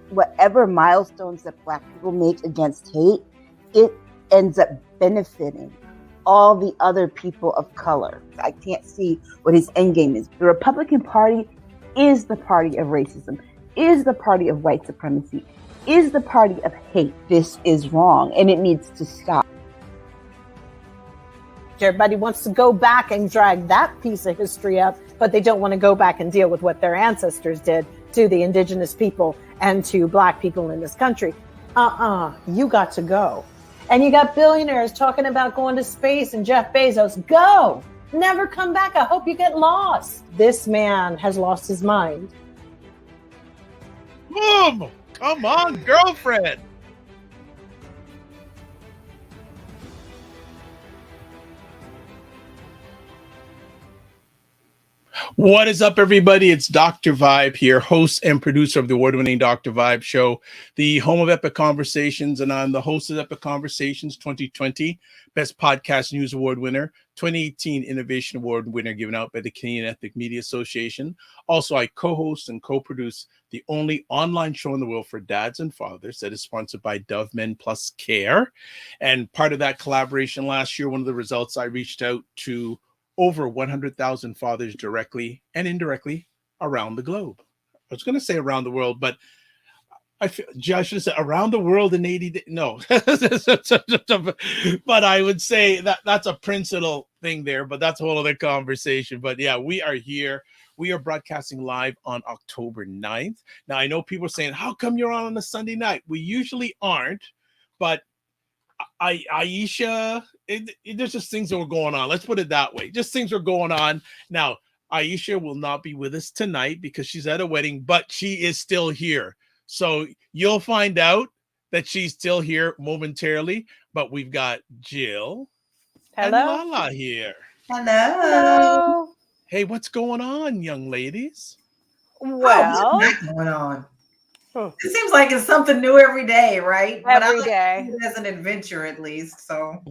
whatever milestones that Black people make against hate, it ends up benefiting all the other people of color. I can't see what his end game is. The Republican Party is the party of racism, is the party of white supremacy, is the party of hate. This is wrong, and it needs to stop. Everybody wants to go back and drag that piece of history up, but they don't want to go back and deal with what their ancestors did to the indigenous people and to Black people in this country. You got to go. And you got billionaires talking about going to space and Jeff Bezos. Go! Never come back. I hope you get lost. This man has lost his mind. Boom! Come on, girlfriend. What is up, everybody? It's Dr. Vibe here, host and producer of the award-winning Dr. Vibe show, the home of Epic Conversations, and I'm the host of Epic Conversations 2020, Best Podcast News Award winner, 2018 Innovation Award winner given out by the Canadian Ethnic Media Association. Also, I co-host and co-produce the only online show in the world for dads and fathers that is sponsored by Dove Men Plus Care. And part of that collaboration last year, one of the results, I reached out to over 100,000 fathers directly and indirectly around the globe. I was going to say around the world, but I should have said around the world in 80 days. No, but I would say that that's a principle thing there, but that's a whole other conversation. But yeah, we are here. We are broadcasting live on October 9th. Now, I know people are saying, how come you're on a Sunday night? We usually aren't, but Aisha, there's just things that were going on. Let's put it that way. Just things were going on. Now, Aisha will not be with us tonight because she's at a wedding, but she is still here. So you'll find out that she's still here momentarily. But we've got Jill and Lala here. Hello. Hey, what's going on, young ladies? Well, what's going on? It seems like it's something new every day, right? Every day. It as an adventure, at least. So,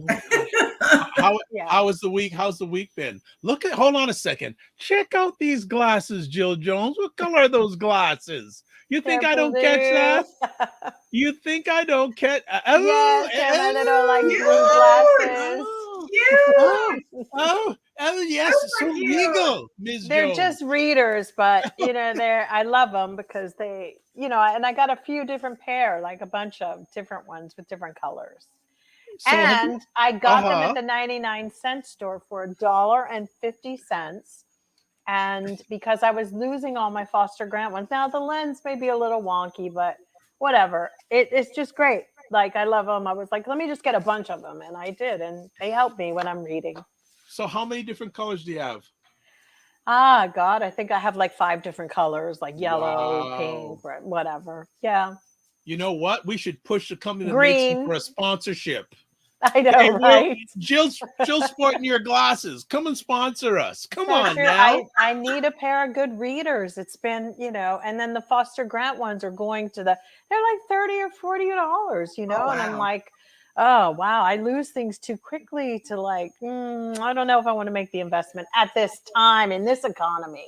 how was the week? How's the week been? Hold on a second. Check out these glasses, Jill Jones. What color are those glasses? You think I don't catch that? You think I don't catch? Yes, little like blue glasses. Yes, so legal, Ms. They're Jones. just readers, but I love them because they, and I got a few different pair, like a bunch of different ones with different colors. So and I got them at the 99-cent store for $1.50. And because I was losing all my Foster Grant ones, now the lens may be a little wonky, but whatever. It's just great. Like, I love them. I was like, let me just get a bunch of them. And I did. And they help me when I'm reading. So how many different colors do you have? God, I think I have like 5 different colors, like yellow, pink, red, whatever. Yeah. You know what? We should push the company that Green. makes them for a sponsorship. I know, right? Jill's sporting your glasses. Come and sponsor us. Come on now. I need a pair of good readers. It's been, and then the Foster Grant ones are going to they're like $30 or $40, and I'm like, oh, wow, I lose things too quickly to I don't know if I want to make the investment at this time in this economy,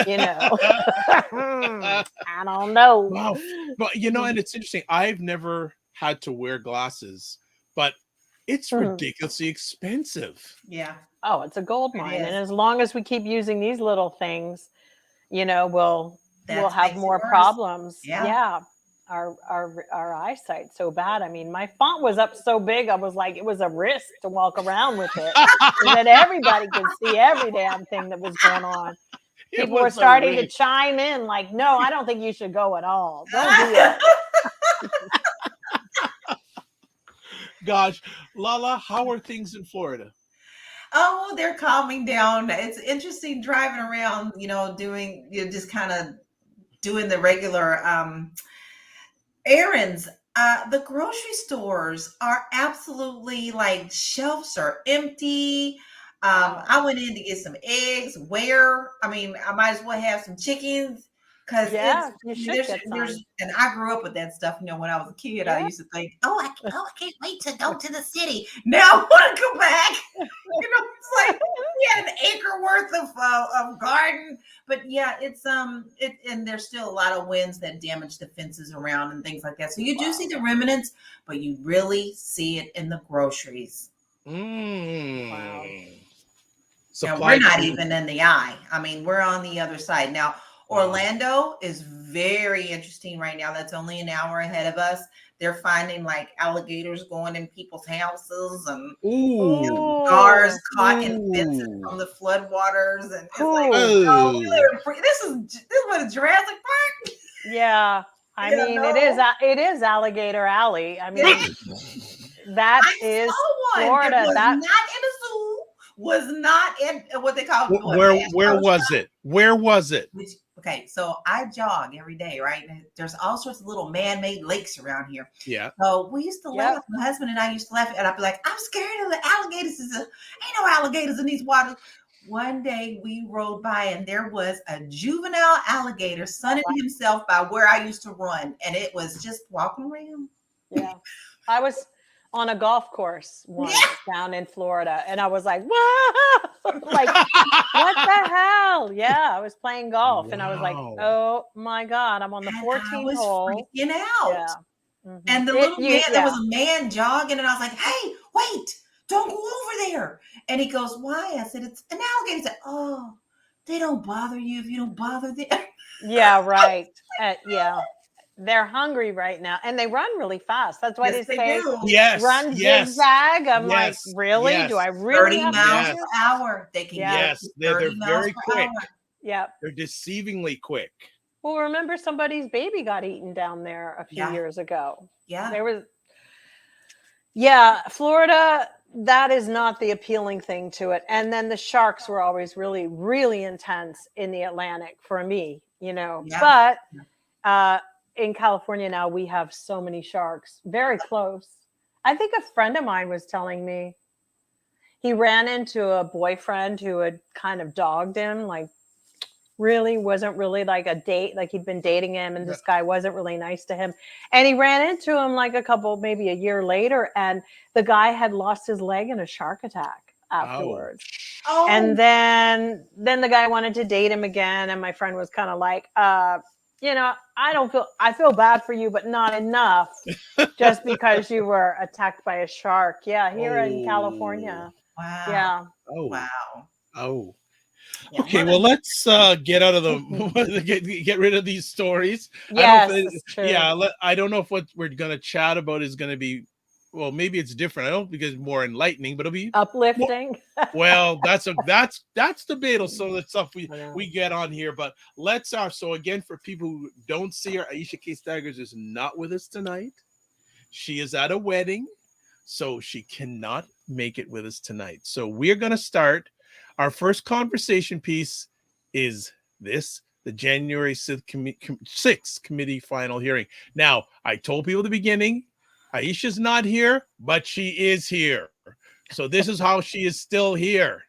I don't know. Wow. But, and it's interesting. I've never had to wear glasses, but it's ridiculously expensive. Yeah. Oh, it's a gold mine. And as long as we keep using these little things, we'll have more problems. Yeah. Our eyesight so bad. I mean, my font was up so big, I was like, it was a risk to walk around with it. And then everybody could see every damn thing that was going on. People were starting to chime in like, no, I don't think you should go at all. Don't do it. Gosh, Lala, how are things in Florida? Oh, they're calming down. It's interesting driving around, doing, just kind of doing the regular errands. The grocery stores are absolutely like shelves are empty. I went in to get some eggs. I might as well have some chickens. Because and I grew up with that stuff. When I was a kid, I used to think, I can't wait to go to the city. Now I want to go back. It's like, had an acre worth of garden. But yeah, it's and there's still a lot of winds that damage the fences around and things like that. So you do see the remnants, but you really see it in the groceries. Wow. Now, we're not even in the eye. I mean, we're on the other side. Now, Orlando is very interesting right now. That's only an hour ahead of us. They're finding like alligators going in people's houses and cars caught in fences from the floodwaters. And it's like, this is what a Jurassic Park. Yeah. I mean, it is Alligator Alley. I mean, that is Florida. That was not in a zoo. Was not in what they call where was it? Where was it? Okay, so I jog every day, right? There's all sorts of little man-made lakes around here. Yeah. So we used to laugh. My husband and I used to laugh, and I'd be like, "I'm scared of the alligators. Ain't no alligators in these waters." One day we rode by, and there was a juvenile alligator sunning himself by where I used to run, and it was just walking around. Yeah, I was on a golf course once down in Florida, and I was like, "Whoa!" Like, what the hell? Yeah, I was playing golf, and I was like, "Oh my god, I'm on the 14th hole." Freaking out. Yeah. Mm-hmm. And the little man, there was a man jogging, and I was like, "Hey, wait, don't go over there." And he goes, "Why?" I said, "It's an alligator." He said, "Oh, they don't bother you if you don't bother them." Yeah, right. Yeah. They're hungry right now, and they run really fast. That's why they say run zigzag. I'm like, really? Do I really 30 have miles per hour? They can they're very quick. Yeah, they're deceivingly quick. Well, remember somebody's baby got eaten down there a few years ago. Yeah, there was. Florida. That is not the appealing thing to it. And then the sharks were always really, really intense in the Atlantic for me. But. In California now, we have so many sharks, very close. I think a friend of mine was telling me he ran into a boyfriend who had kind of dogged him, like wasn't really like a date, like he'd been dating him, and this guy wasn't really nice to him. And he ran into him like maybe a year later, and the guy had lost his leg in a shark attack afterwards. Oh. And then the guy wanted to date him again, and my friend was kind of like, I feel bad for you, but not enough just because you were attacked by a shark. Yeah, here in California. Wow. Yeah. Oh. Wow. Oh. Okay, well, let's get out of get rid of these stories. Yes, that's true. Yeah, I don't know if what we're going to chat about is going to be, well, maybe it's different. I don't think it's more enlightening, but it'll be uplifting. Well, that's debatable. So the stuff we get on here, but let's so again, for people who don't see her, Aisha K. Staggers is not with us tonight. She is at a wedding, so she cannot make it with us tonight. So we're going to start. Our first conversation piece is the January 6th committee final hearing. Now, I told people at the beginning, Aisha's not here, but she is here. So this is how she is still here.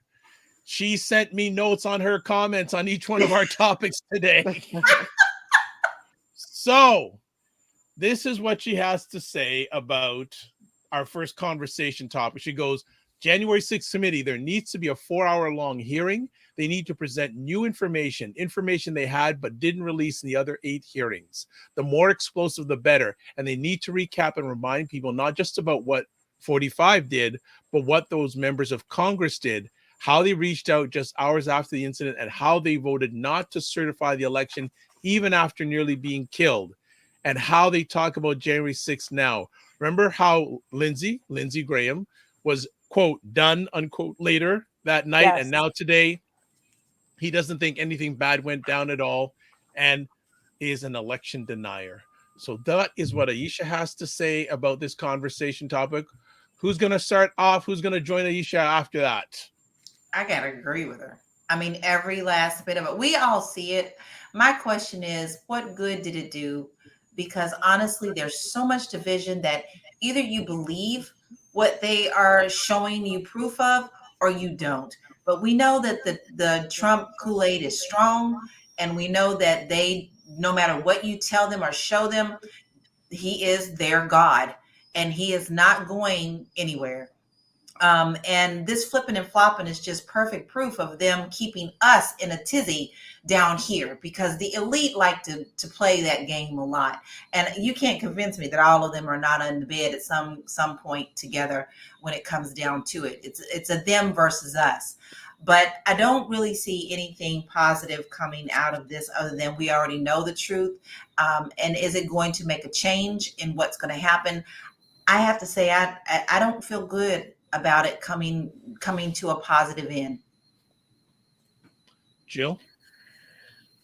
She sent me notes on her comments on each one of our topics today. So this is what she has to say about our first conversation topic. She goes, January 6th committee, there needs to be a 4-hour-long hearing. They need to present new information they had but didn't release in the other 8 hearings. The more explosive, the better. And they need to recap and remind people not just about what 45 did, but what those members of Congress did, how they reached out just hours after the incident, and how they voted not to certify the election even after nearly being killed, and how they talk about January 6th now. Remember how Lindsey Graham was, quote, done, unquote, later that night. Yes. And now today, he doesn't think anything bad went down at all and is an election denier. So that is what Aisha has to say about this conversation topic. Who's going to start off? Who's going to join Aisha after that? I got to agree with her. I mean, every last bit of it. We all see it. My question is, what good did it do? Because honestly, there's so much division that either you believe what they are showing you proof of, or you don't. But we know that the Trump Kool-Aid is strong, and we know that they, no matter what you tell them or show them, he is their God, and he is not going anywhere. And this flipping and flopping is just perfect proof of them keeping us in a tizzy down here, because the elite like to play that game a lot. And you can't convince me that all of them are not in the bed at some point together when it comes down to it. It's a them versus us. But I don't really see anything positive coming out of this other than we already know the truth. And is it going to make a change in what's going to happen? I have to say, I don't feel good about it coming to a positive end. Jill?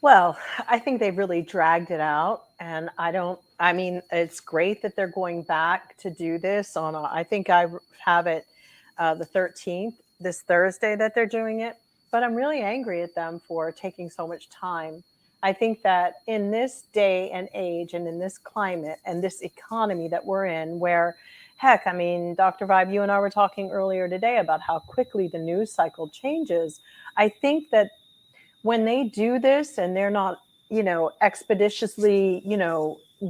Well, I think they've really dragged it out. And I mean, it's great that they're going back to do this I think I have it the 13th, this Thursday, that they're doing it. But I'm really angry at them for taking so much time. I think that in this day and age and in this climate and this economy that we're in, where, heck, I mean, Dr. Vibe, you and I were talking earlier today about how quickly the news cycle changes. I think that when they do this and they're not, expeditiously,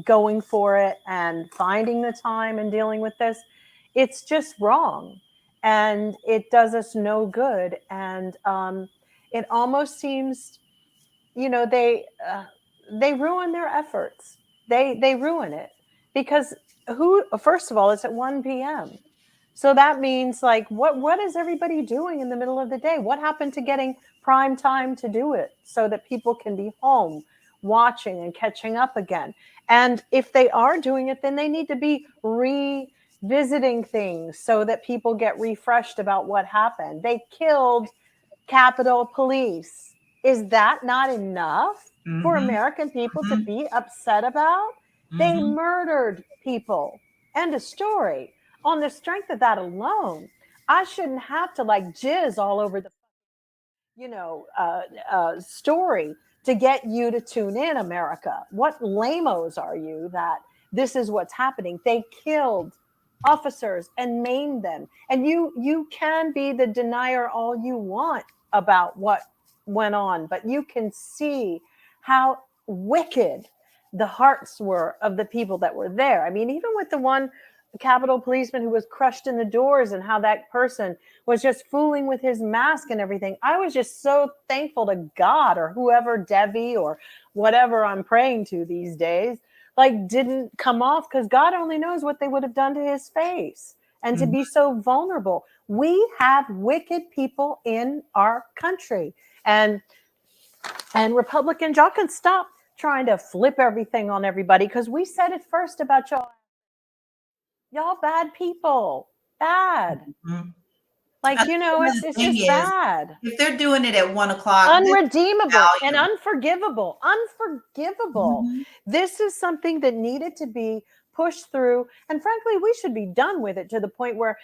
going for it and finding the time and dealing with this, it's just wrong. And it does us no good. And it almost seems, they ruin their efforts. They ruin it because first of all, it's at 1 p.m. So that means, like, what is everybody doing in the middle of the day? What happened to getting prime time to do it so that people can be home watching and catching up again? And if they are doing it, then they need to be revisiting things so that people get refreshed about what happened. They killed Capitol Police. Is that not enough for American people to be upset about? They murdered people. End of story. On the strength of that alone, I shouldn't have to like jizz all over the story to get you to tune in, America. What lamos are you that this is what's happening? They killed officers and maimed them. And you can be the denier all you want about what went on, but you can see how wicked the hearts were of the people that were there. I mean, even with the one Capitol policeman who was crushed in the doors and how that person was just fooling with his mask and everything. I was just so thankful to God or whoever, Devi or whatever I'm praying to these days, like didn't come off, because God only knows what they would have done to his face. And to be so vulnerable. We have wicked people in our country. And Republicans, y'all can stop trying to flip everything on everybody, because we said it first about y'all. Y'all bad people. Bad. Like, it's just bad. If they're doing it at 1 o'clock, unredeemable and unforgivable. This is something that needed to be pushed through. And frankly, we should be done with it to the point where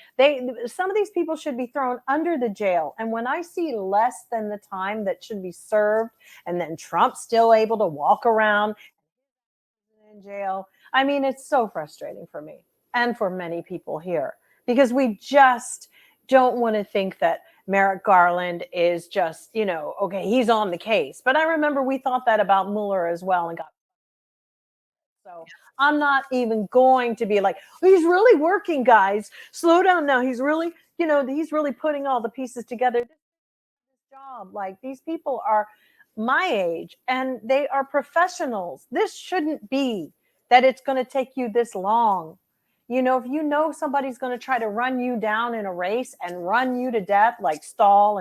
some of these people should be thrown under the jail. And when I see less than the time that should be served, and then Trump still able to walk around in jail, I mean, it's so frustrating for me and for many people here, because we just don't want to think that Merrick Garland is just, okay, he's on the case. But I remember we thought that about Mueller as well and got. So I'm not even going to be like, he's really working, guys. Slow down now. He's really, he's really putting all the pieces together. This job, like, these people are my age and they are professionals. This shouldn't be that it's going to take you this long. If somebody's going to try to run you down in a race and run you to death, like stall,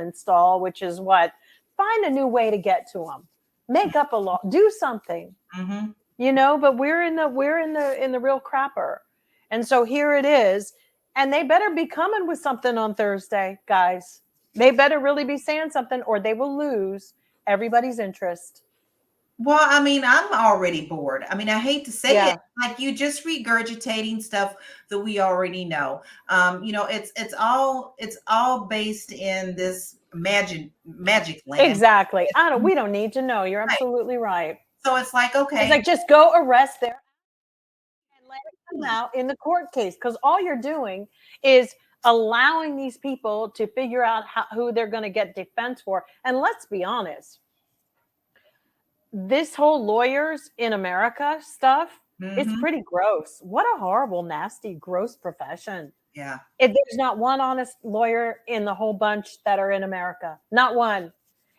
which is what, find a new way to get to them, make up a law, do something, but we're in the real crapper. And so here it is. And they better be coming with something on Thursday, guys. They better really be saying something, or they will lose everybody's interest. Well, I mean, I'm already bored. I mean, I hate to say it, like, you just regurgitating stuff that we already know. It's all based in this magic land. Exactly. We don't need to know. You're absolutely right. So it's like, okay, it's like, just go arrest their and let it come out in the court case, because all you're doing is allowing these people to figure out who they're going to get defense for. And let's be honest. This whole lawyers in America stuff It's pretty gross. What a horrible, nasty, gross profession. Yeah. There's not one honest lawyer in the whole bunch that are in America. Not one.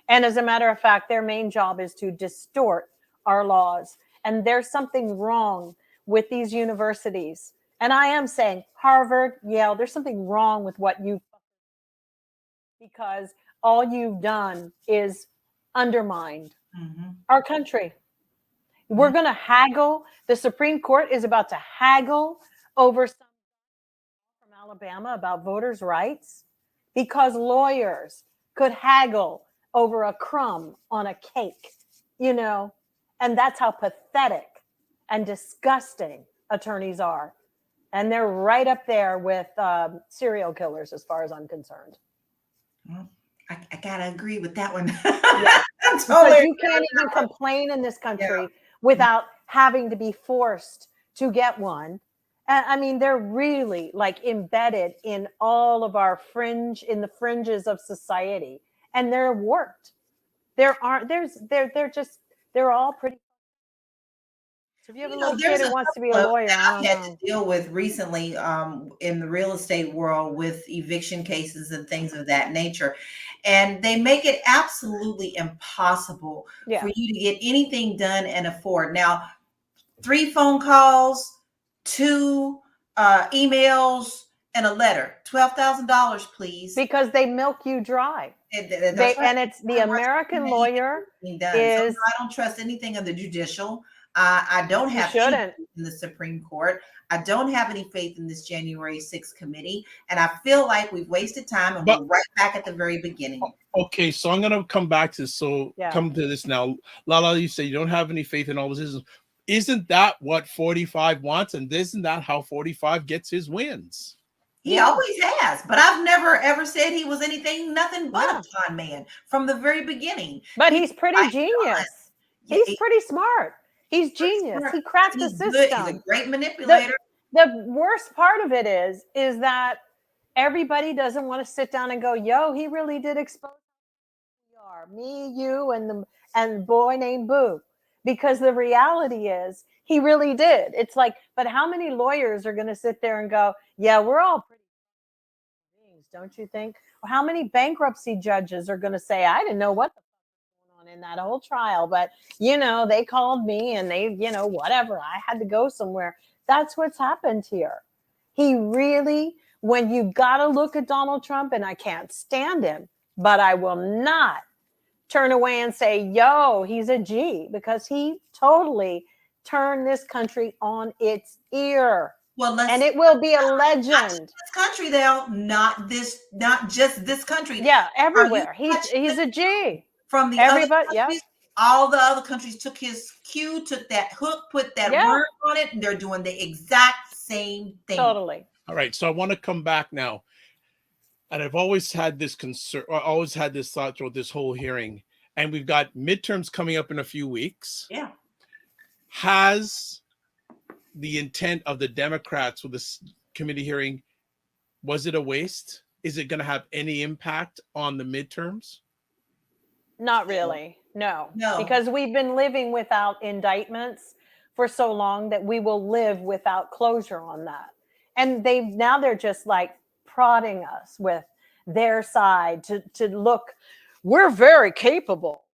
And as a matter of fact, their main job is to distort our laws. And there's something wrong with these universities. And I am saying Harvard, Yale, there's something wrong with what you, because all you've done is undermined our country. We're going to haggle. The Supreme Court is about to haggle over some from Alabama about voters' rights because lawyers could haggle over a crumb on a cake, and that's how pathetic and disgusting attorneys are. And they're right up there with serial killers as far as I'm concerned. Well, I gotta agree with that one. Yeah. Because you can't even complain in this country without having to be forced to get one. And I mean, they're really like embedded in all of our in the fringes of society, and they're warped. They're all pretty. So if you have a little kid who wants to be a lawyer, I've had to deal with recently in the real estate world with eviction cases and things of that nature. And they make it absolutely impossible for you to get anything done and afford. Now, 3 phone calls, 2 emails, and a letter. $12,000, please. Because they milk you dry. And it's the American lawyer is. I don't trust anything of the judicial. I don't have faith in the Supreme Court. I don't have any faith in this January 6th committee. And I feel like we've wasted time and we're right back at the very beginning. Okay, so I'm going to come back to this. Come to this now. Lala, you say you don't have any faith in all this. Isn't that what 45 wants? And isn't that how 45 gets his wins? He always has, but I've never ever said he was nothing but a con man from the very beginning. But he's pretty genius. He's pretty smart. He's genius. He cracked the system. He's a great manipulator. The worst part of it is that everybody doesn't want to sit down and go, yo, he really did expose who we are. Me, you, and boy named Boo. Because the reality is he really did. It's like, but how many lawyers are going to sit there and go, yeah, we're all pretty beings, don't you think? Or how many bankruptcy judges are going to say, I didn't know what the in that whole trial, but they called me and they, whatever, I had to go somewhere. That's what's happened here. He really, when you got to look at Donald Trump, and I can't stand him, but I will not turn away and say, yo, he's a G, because he totally turned this country on its ear. Well, and it will be a legend. Not just this country, though. Not just this country. Yeah, everywhere. He's a G. From the everybody, other countries, all the other countries took his cue, took that hook, put that word on it, and they're doing the exact same thing. Totally. All right, so I want to come back now, and I've always had this concern, or always had this thought throughout this whole hearing, and we've got midterms coming up in a few weeks. Yeah. Has the intent of the Democrats with this committee hearing, was it a waste? Is it going to have any impact on the midterms? Not really. No. Because we've been living without indictments for so long that we will live without closure on that. And they're just like prodding us with their side to look, we're very capable.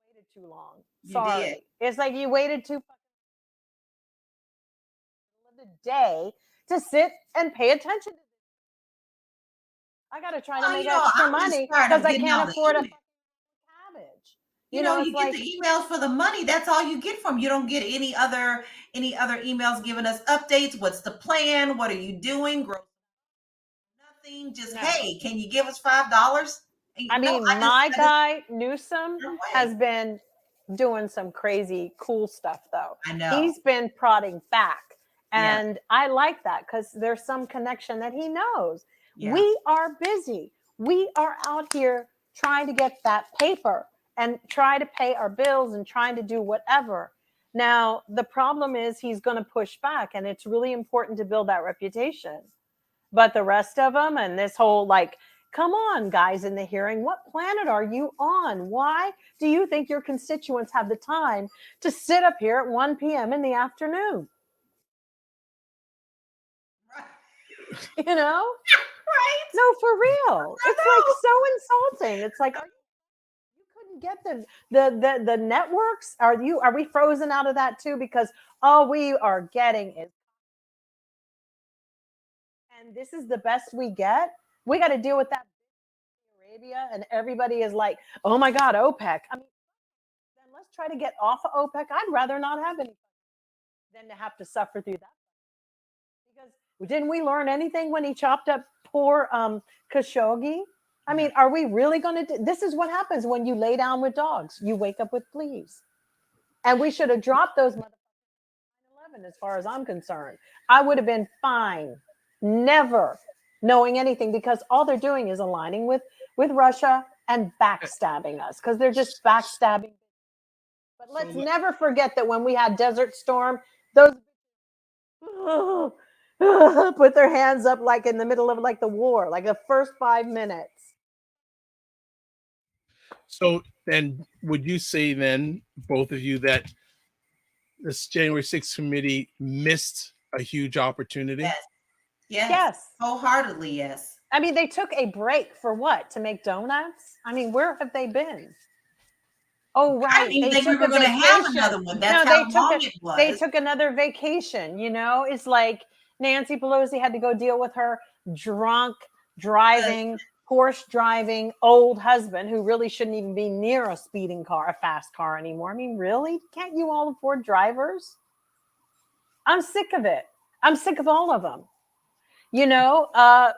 You waited too long. Sorry. It's like you waited too the day to sit and pay attention to this. I got to try to make extra money because I can't afford a cabbage. You get the emails for the money. That's all you get from. You don't get any other emails giving us updates. What's the plan? What are you doing? Nothing. Just hey, can you give us $5? I mean, my guy Newsom has been doing some crazy cool stuff, though. I know he's been prodding back, and I like that because there's some connection that he knows. Yeah. We are busy. We are out here trying to get that paper and try to pay our bills and trying to do whatever. Now, the problem is he's going to push back, and it's really important to build that reputation. But the rest of them and this whole Come on, guys in the hearing, what planet are you on? Why do you think your constituents have the time to sit up here at 1 p.m. in the afternoon? Right. You know? Right. No, for real. I It's like so insulting. It's like, you couldn't get the networks? Are we frozen out of that too? Because all we are getting is, and this is the best we get. We got to deal with that Arabia, and everybody is like, oh my God, OPEC. I mean, then let's try to get off of OPEC. I'd rather not have any than to have to suffer through that. Because didn't we learn anything when he chopped up poor Khashoggi? I mean, are we really going to do this? Is what happens when you lay down with dogs. You wake up with fleas. And we should have dropped those motherfuckers 9/11 as far as I'm concerned. I would have been fine, never knowing anything, because all they're doing is aligning with Russia and backstabbing us, because they're just backstabbing. But let's never forget that when we had Desert Storm, those put their hands up like in the middle of like the war, like the first 5 minutes. So then would you say then, both of you, that this January 6th committee missed a huge opportunity? Yes. Yes. Yes. Wholeheartedly, yes. I mean, they took a break for what? To make donuts? I mean, where have they been? Oh, right. I didn't think we were going to have another one. That's how long it was. They took another vacation, you know? It's like Nancy Pelosi had to go deal with her drunk, driving, Porsche driving old husband who really shouldn't even be near a speeding car, a fast car anymore. I mean, really? Can't you all afford drivers? I'm sick of it. I'm sick of all of them. You know,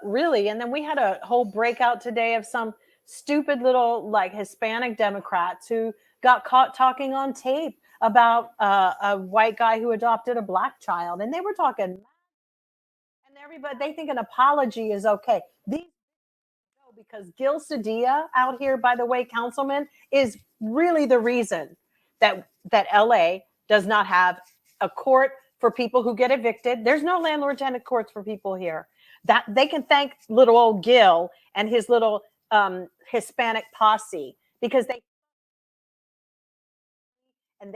really. And then we had a whole breakout today of some stupid little like Hispanic Democrats who got caught talking on tape about a white guy who adopted a black child. And they were talking, and everybody, they think an apology is okay. Because Gil Cedillo out here, by the way, councilman, is really the reason that LA does not have a court for people who get evicted. There's no landlord-tenant courts for people here. That they can thank little old Gil and his little Hispanic posse, because they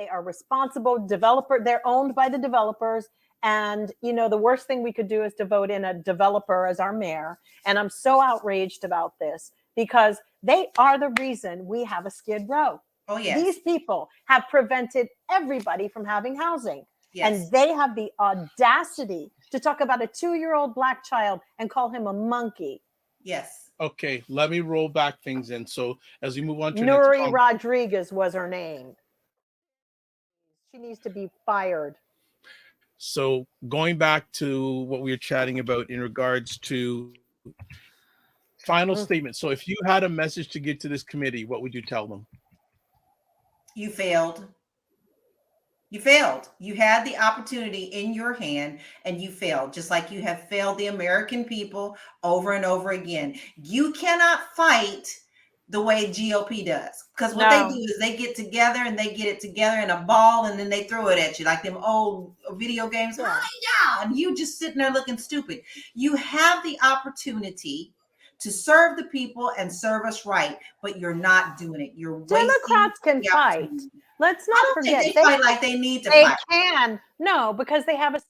are responsible developer. They're owned by the developers. And, you know, the worst thing we could do is to vote in a developer as our mayor. And I'm so outraged about this, because they are the reason we have a Skid Row. Oh, yes. These people have prevented everybody from having housing. Yes. And they have the audacity to talk about a 2-year-old black child and call him a monkey. Yes. Okay, let me roll back things in. So as we move on to Nuri Rodriguez was her name. She needs to be fired. So going back to what we were chatting about in regards to final statement. So if you had a message to get to this committee, what would you tell them? You failed. You failed. You had the opportunity in your hand and you failed, just like you have failed the American people over and over again. You cannot fight the way GOP does, because what they do is they get together and they get it together in a ball and then they throw it at you like them old video games. Yeah. And you just sitting there looking stupid. You have the opportunity to serve the people and serve us right, but you're not doing it. You're wasting. Democrats can fight. Let's not forget. They fight like they need to fight. They can. No, because they have a.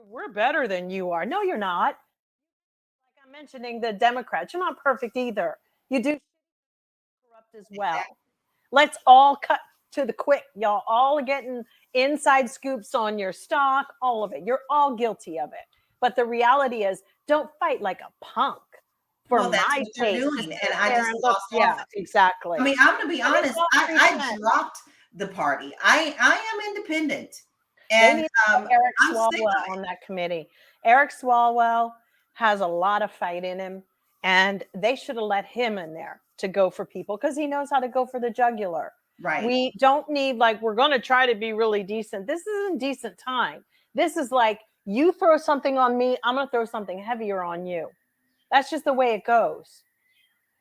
We're better than you are. No, you're not. Like I'm mentioning the Democrats. You're not perfect either. You do corrupt as well. Exactly. Let's all cut to the quick. Y'all all getting inside scoops on your stock, all of it. You're all guilty of it. But the reality is, don't fight like a punk. For that's my what they're taste. doing. And I just lost yeah, exactly. I mean, I'm going to be honest. I dropped the party. I am independent. And Eric Swalwell on that committee. Eric Swalwell has a lot of fight in him. And they should have let him in there to go for people, because he knows how to go for the jugular. Right. We don't need, like, we're going to try to be really decent. This isn't decent time. This is like, you throw something on me, I'm going to throw something heavier on you. That's just the way it goes.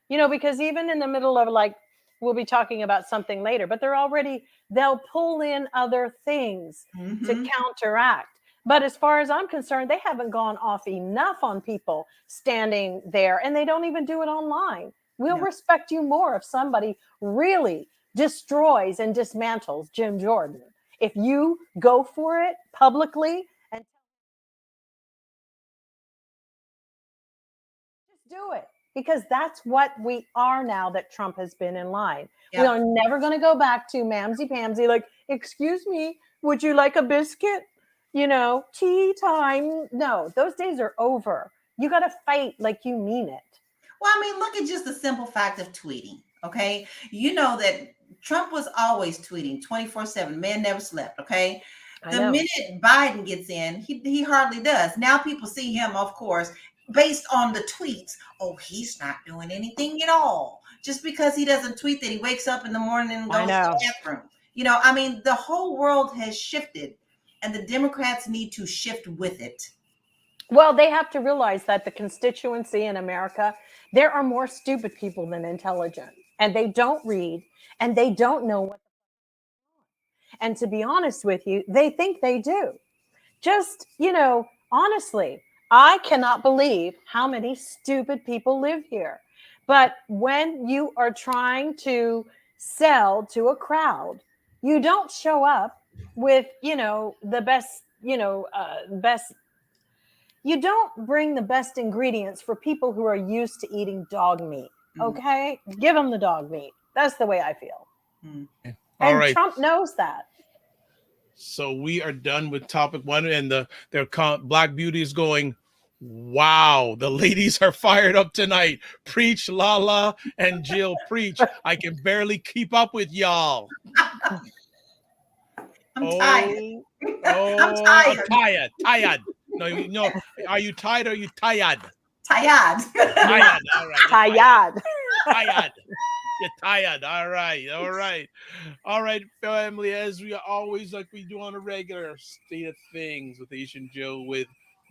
You know, because even in the middle of, like, we'll be talking about something later, but they'll pull in other things to counteract. But as far as I'm concerned, they haven't gone off enough on people standing there, and they don't even do it online. We'll respect you more if somebody really destroys and dismantles Jim Jordan. If you go for it publicly and just do it, because that's what we are now that Trump has been in line. We are never going to go back to mamsy pamsy, like, excuse me, would you like a biscuit? You know, tea time. No, those days are over. You got to fight like you mean it. Well, I mean, look at just the simple fact of tweeting. Okay. You know that Trump was always tweeting 24/7. Man never slept. Okay. The minute Biden gets in, he hardly does. Now people see him, of course, based on the tweets. Oh, he's not doing anything at all. Just because he doesn't tweet that he wakes up in the morning and goes to the bathroom. You know, I mean, the whole world has shifted, and the Democrats need to shift with it. Well, they have to realize that the constituency in America, there are more stupid people than intelligent, and they don't read, and they don't know what. And to be honest with you, they think they do. Just, you know, honestly, I cannot believe how many stupid people live here. But when you are trying to sell to a crowd, you don't show up with, you know, the best, best. You don't bring the best ingredients for people who are used to eating dog meat. Okay? Give them the dog meat. That's the way I feel. And Trump knows that. So we are done with topic one, and their Black Beauty is going, wow, the ladies are fired up tonight. Preach, Lala and Jill, preach. I can barely keep up with y'all. I'm tired. I'm tired. No. Are you tired or are you tired? Tired. Tired. All right. Tired. Tired. You're tired. All right, family. As we always, like we do on a regular, state of things with Aisha and Jill, with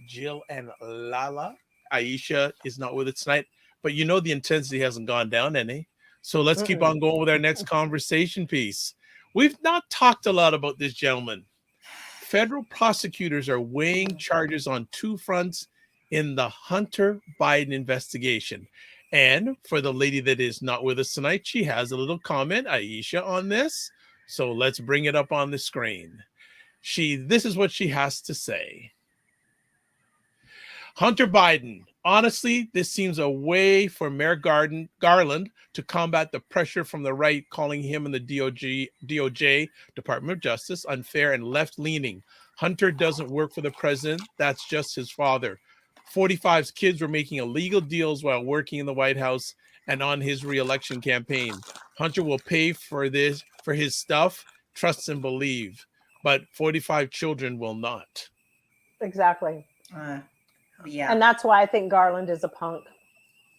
Jill and Lala. Aisha is not with us tonight, but you know the intensity hasn't gone down any. So let's keep on going with our next conversation piece. We've not talked a lot about this gentleman. Federal prosecutors are weighing charges on two fronts in the Hunter Biden investigation. And for the lady that is not with us tonight, she has a little comment, Aisha, on this. So let's bring it up on the screen. This is what she has to say. Hunter Biden. Honestly, this seems a way for Mayor Garland to combat the pressure from the right, calling him and the DOJ, Department of Justice, unfair and left-leaning. Hunter doesn't work for the president. That's just his father. 45's kids were making illegal deals while working in the White House and on his re-election campaign. Hunter will pay for his stuff, trust and believe, but 45 children will not. Exactly. Yeah. And that's why I think Garland is a punk,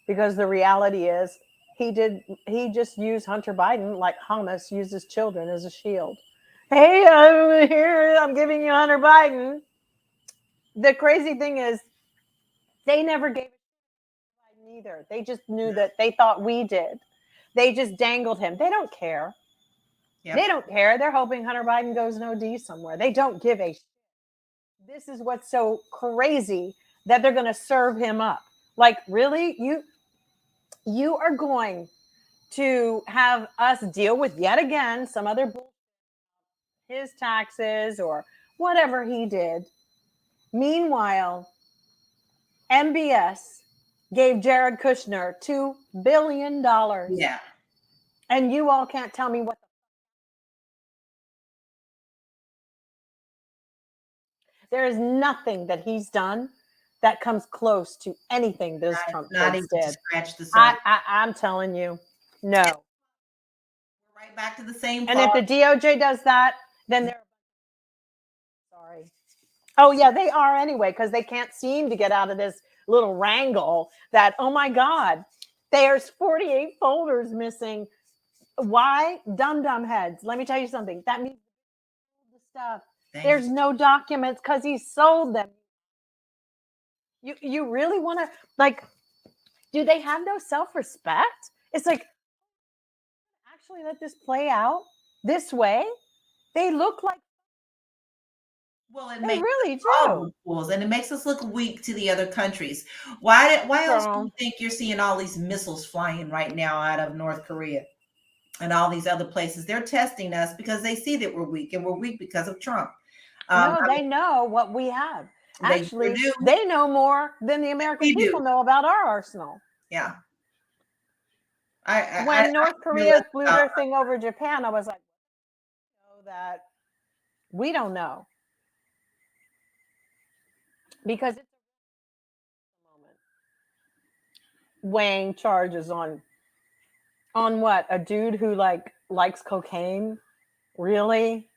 because the reality is he just used Hunter Biden like Hamas uses children as a shield. Hey, I'm here. I'm giving you Hunter Biden. The crazy thing is they never gave it to Biden either. They just knew that they thought we did. They just dangled him. They don't care. Yep. They don't care. They're hoping Hunter Biden goes no D somewhere. They don't give a shit. This is what's so crazy, that they're going to serve him up. Like, really? You are going to have us deal with yet again some other bullshit, his taxes or whatever he did. Meanwhile, MBS gave Jared Kushner $2 billion. Yeah. And you all can't tell me what there is nothing that he's done that comes close to anything this Trump did. Scratch the surface. I'm telling you, no. We're right back to the same. And if the DOJ does that, then they're sorry. Oh yeah, they are anyway, because they can't seem to get out of this little wrangle. That, oh my God, there's 48 folders missing. Why? Dum heads. Let me tell you something. That means the stuff. There's no documents because he sold them. You really want to, like, do they have no self-respect? It's like, actually let this play out this way. They look like Well, it They makes really us all do. look fools, and it makes us look weak to the other countries. Why else do you think you're seeing all these missiles flying right now out of North Korea and all these other places? They're testing us because they see that we're weak, and we're weak because of Trump. No, they know what we have. They sure Actually, do. they know more than the American We people do. know about our arsenal. Yeah. When North I feel Korea less blew about their thing over Japan, I was like, know that we don't know. Because it's a moment weighing charges on what? A dude who likes cocaine? Really?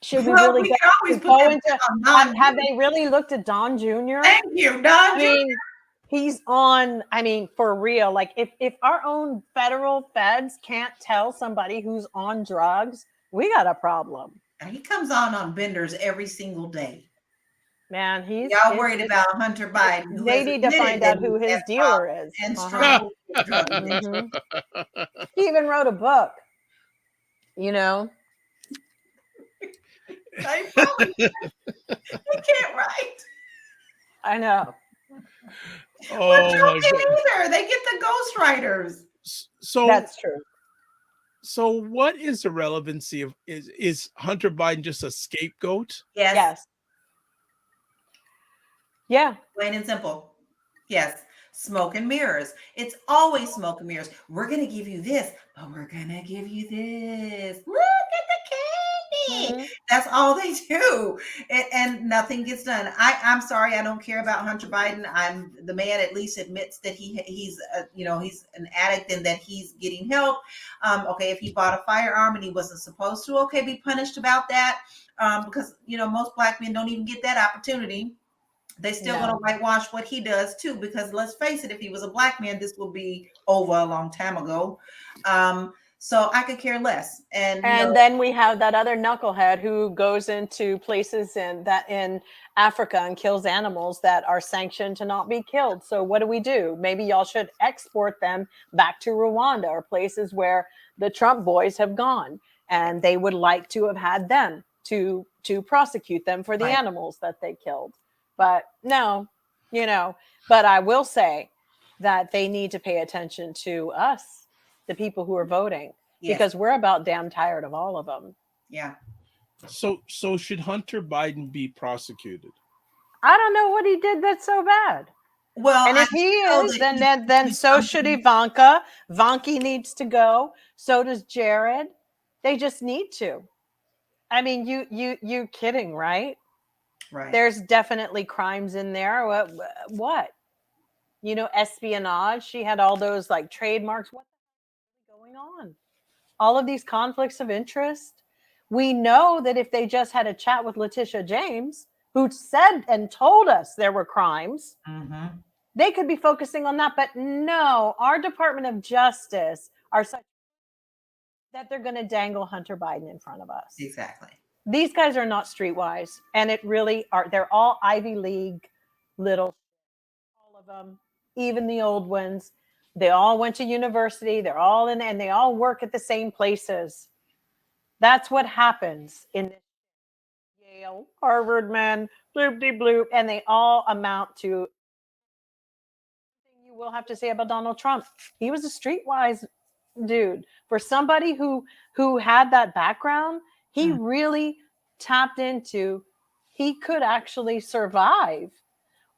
Should we well, really we go, can always put go that into on Don. have they really looked at Don Jr.? Thank you, Don I Jr. mean, he's on, I mean, for real. Like if our own federal feds can't tell somebody who's on drugs, we got a problem. He comes on benders every single day. Man, Y'all worried about Hunter Biden, who they has need to admitted find that out who he his has dealer problems is. and struggles with drug addiction. He even wrote a book, you know. I probably he can't write. I know. Oh Trump my can god. either. They get the ghostwriters. So That's true. So what is the relevancy of is Hunter Biden just a scapegoat? Yes. Yeah. Plain and simple. Yes. Smoke and mirrors. It's always smoke and mirrors. We're going to give you this, but we're going to give you this. Look at the candy. Mm-hmm. That's all they do. And nothing gets done. I'm sorry. I don't care about Hunter Biden. The man at least admits that he's he's an addict and that he's getting help. Okay. If he bought a firearm and he wasn't supposed to, okay, be punished about that. Because, most black men don't even get that opportunity. They still going to whitewash what he does too, because let's face it, if he was a black man, this would be over a long time ago. So I could care less. And then we have that other knucklehead who goes into places in Africa and kills animals that are sanctioned to not be killed. So what do? Maybe y'all should export them back to Rwanda or places where the Trump boys have gone, and they would like to have had them to prosecute them for the animals that they killed. But no, but I will say that they need to pay attention to us, the people who are voting, because we're about damn tired of all of them. Yeah. So should Hunter Biden be prosecuted? I don't know what he did that's so bad. Well, and if he is, then so should Ivanka. Vanky needs to go. So does Jared. They just need to. I mean, you kidding, right? Right. There's definitely crimes in there. What? Espionage. She had all those like trademarks. What's going on? All of these conflicts of interest. We know that if they just had a chat with Letitia James, who said and told us there were crimes, they could be focusing on that. But no, our Department of Justice are such that they're going to dangle Hunter Biden in front of us. Exactly. These guys are not streetwise, and it really are. They're all Ivy League little, all of them, even the old ones. They all went to university. They're all in, and they all work at the same places. That's what happens in this Yale, Harvard, man, bloop-de-bloop, and they all amount to. You will have to say about Donald Trump. He was a streetwise dude. For somebody who had that background, he really tapped into, he could actually survive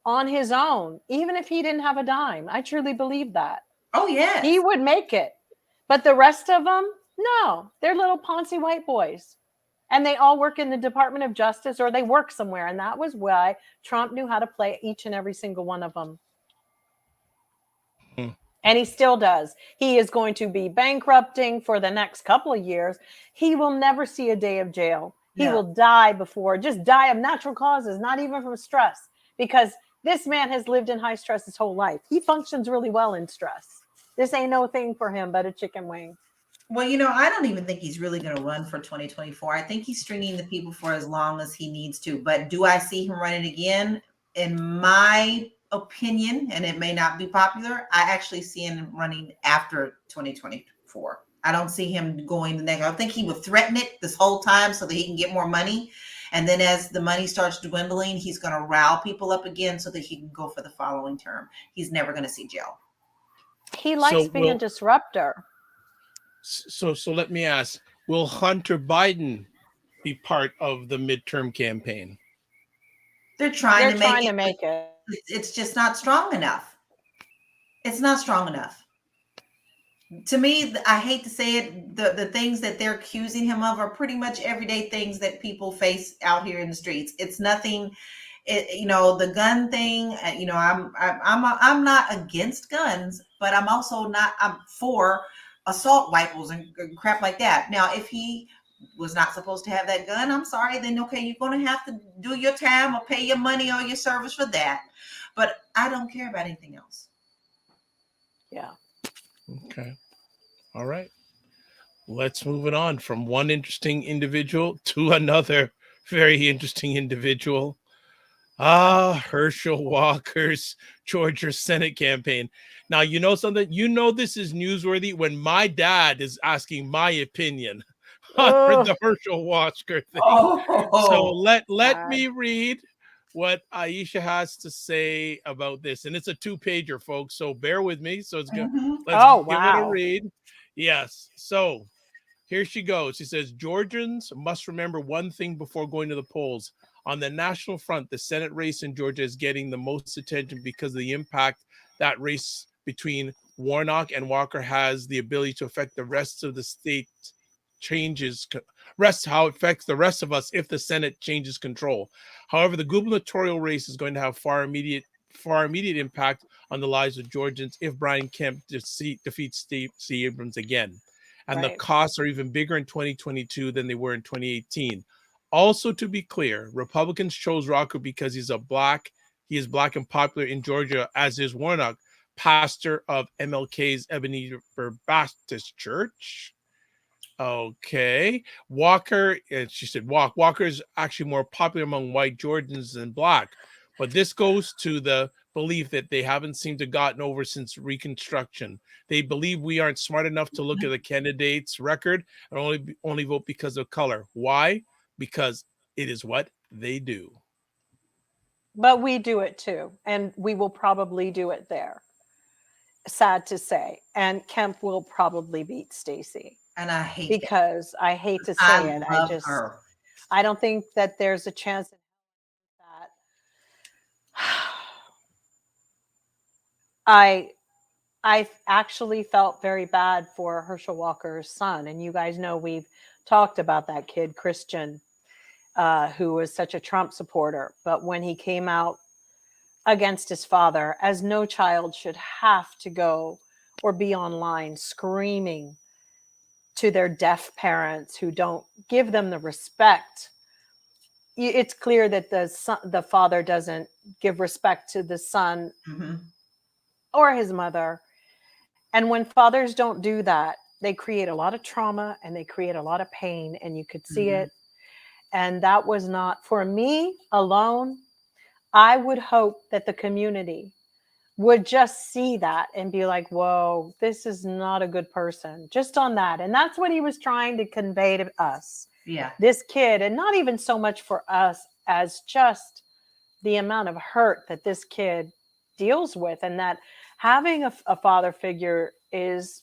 on his own, even if he didn't have a dime. I truly believe that. Oh, yeah. He would make it. But the rest of them, no, they're little Ponzi white boys. And they all work in the Department of Justice, or they work somewhere. And that was why Trump knew how to play each and every single one of them. And he still does. He is going to be bankrupting for the next couple of years. He will never see a day of jail. He will die of natural causes, not even from stress, because this man has lived in high stress his whole life. He functions really well in stress. This ain't no thing for him but a chicken wing. Well, I don't even think he's really going to run for 2024. I think he's stringing the people for as long as he needs to. But do I see him running again? In my opinion, and it may not be popular, I actually see him running after 2024. I don't see him going the next. I think he would threaten it this whole time so that he can get more money. And then as the money starts dwindling, he's going to rile people up again so that he can go for the following term. He's never going to see jail. He likes being a disruptor. So let me ask, will Hunter Biden be part of the midterm campaign? They're trying to make it. It's just not strong enough. It's not strong enough. To me, I hate to say it, the things that they're accusing him of are pretty much everyday things that people face out here in the streets. It's nothing, the gun thing. I'm not against guns, but I'm for assault rifles and crap like that. Now, if he was not supposed to have that gun, I'm sorry, then okay, you're going to have to do your time or pay your money or your service for that. But I don't care about anything else. Yeah. Okay. All right. Let's move it on from one interesting individual to another very interesting individual. Herschel Walker's Georgia Senate campaign. Now, you know something? You know this is newsworthy when my dad is asking my opinion on the Herschel Walker thing. So let me read what Aisha has to say about this. And it's a 2-pager, folks, so bear with me. So it's good. Let's give it a read. Yes. So here she goes. She says, Georgians must remember one thing before going to the polls. On the national front, the Senate race in Georgia is getting the most attention because of the impact that race between Warnock and Walker has the ability to affect the rest of the state how it affects the rest of us if the Senate changes control. However, the gubernatorial race is going to have far immediate impact on the lives of Georgians if Brian Kemp defeats Stacey Abrams again. And the costs are even bigger in 2022 than they were in 2018. Also, to be clear, Republicans chose Walker because he is black and popular in Georgia, as is Warnock, pastor of MLK's Ebenezer Baptist Church. Okay. Walker, and she said Walker is actually more popular among white Georgians than black. But this goes to the belief that they haven't seemed to gotten over since Reconstruction. They believe we aren't smart enough to look at the candidate's record and only vote because of color. Why? Because it is what they do. But we do it too, and we will probably do it there. Sad to say. And Kemp will probably beat Stacey. And I hate because I hate to say it. I don't think that there's a chance that I actually felt very bad for Herschel Walker's son. And you guys know we've talked about that kid, Christian, who was such a Trump supporter. But when he came out against his father, as no child should have to go or be online screaming to their deaf parents who don't give them the respect. It's clear that the father doesn't give respect to the son or his mother. And when fathers don't do that, they create a lot of trauma and they create a lot of pain, and you could see it. And that was not for me alone. I would hope that the community would just see that and be like, whoa, this is not a good person, just on that. And that's what he was trying to convey to us. Yeah. This kid, and not even so much for us as just the amount of hurt that this kid deals with, and that having a father figure is,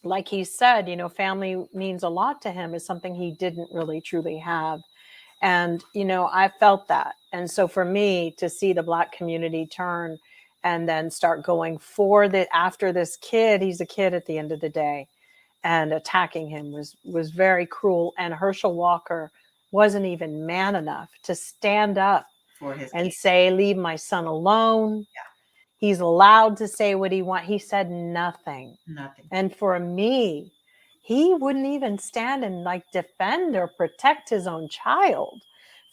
like he said, family means a lot to him, is something he didn't really truly have. And, I felt that. And so for me to see the Black community turn and then start going after this kid, he's a kid at the end of the day, and attacking him was very cruel. And Herschel Walker wasn't even man enough to stand up and say, leave my son alone. Yeah. He's allowed to say what he wants. He said nothing. Nothing. And for me, he wouldn't even stand and defend or protect his own child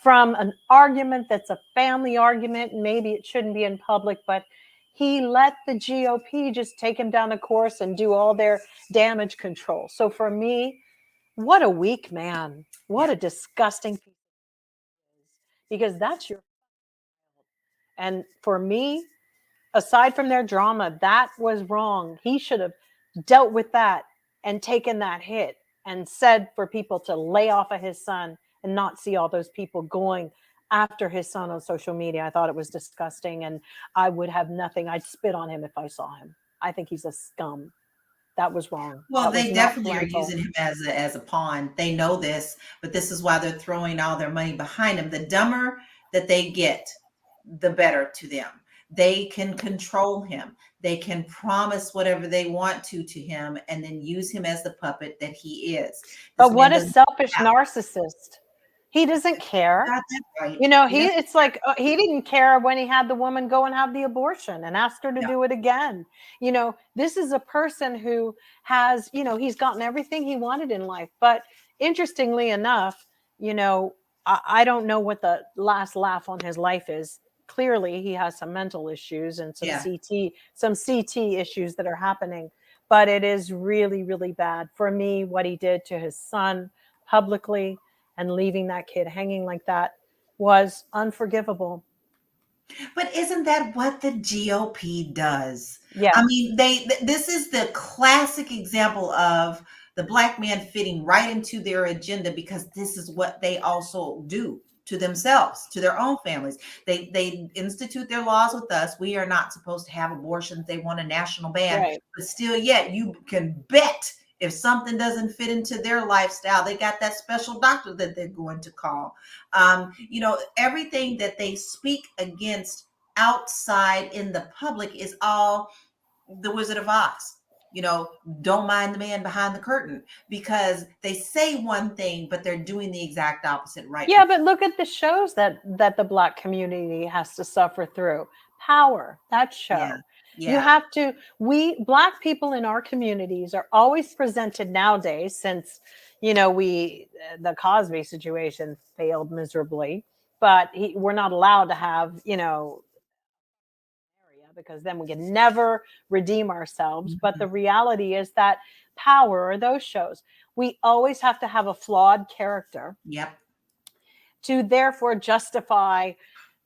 from an argument that's a family argument. Maybe it shouldn't be in public, but he let the GOP just take him down a course and do all their damage control. So for me, what a weak man. What a disgusting piece. Because that's your. And for me, aside from their drama, that was wrong. He should have dealt with that and taken that hit and said for people to lay off of his son and not see all those people going after his son on social media. I thought it was disgusting, and I would have nothing. I'd spit on him if I saw him. I think he's a scum. That was wrong. Well, That was they not definitely are parental. using him as a pawn. They know this, but this is why they're throwing all their money behind him. The dumber that they get, the better to them. They can control him. They can promise whatever they want to him and then use him as the puppet that he is. But This what man a doesn't selfish have. narcissist. He doesn't care. Got that right. You know, Yes. it's like he didn't care when he had the woman go and have the abortion and asked her to Yeah. do it again. You know, this is a person who has, you know, he's gotten everything he wanted in life. But interestingly enough, you know, I don't know what the last laugh on his life is. Clearly, he has some mental issues and some Yeah. CT issues that are happening. But it is really, really bad for me what he did to his son publicly, and leaving that kid hanging like that was unforgivable. But isn't that what the GOP does? Yeah. I mean, this is the classic example of the black man fitting right into their agenda, because this is what they also do to themselves, to their own families. They institute their laws with us. We are not supposed to have abortions. They want a national ban, Right. but still yet you can bet if something doesn't fit into their lifestyle, they got that special doctor that they're going to call. You know, everything that they speak against outside in the public is all the Wizard of Oz. You know, don't mind the man behind the curtain, because they say one thing, but they're doing the exact opposite right Yeah, now. but look at the shows that the black community has to suffer through. Power, that show. Yeah. You Yeah. have to, we black people in our communities are always presented nowadays, since, you know, the Cosby situation failed miserably, but we're not allowed to have, you know, because then we can never redeem ourselves. But the Mhm. reality is that Power, or those shows, we always have to have a flawed character Yep. to therefore justify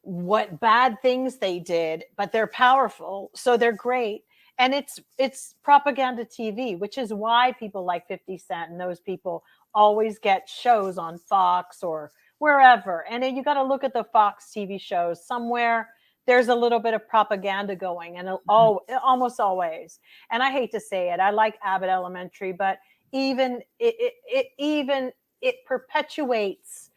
what bad things they did, but they're powerful, so they're great. And it's propaganda TV, which is why people like 50 Cent and those people always get shows on Fox or wherever. And then you got to look at the Fox TV shows. Somewhere there's a little bit of propaganda going, and almost always. And I hate to say it, I like Abbott Elementary, but even it perpetuates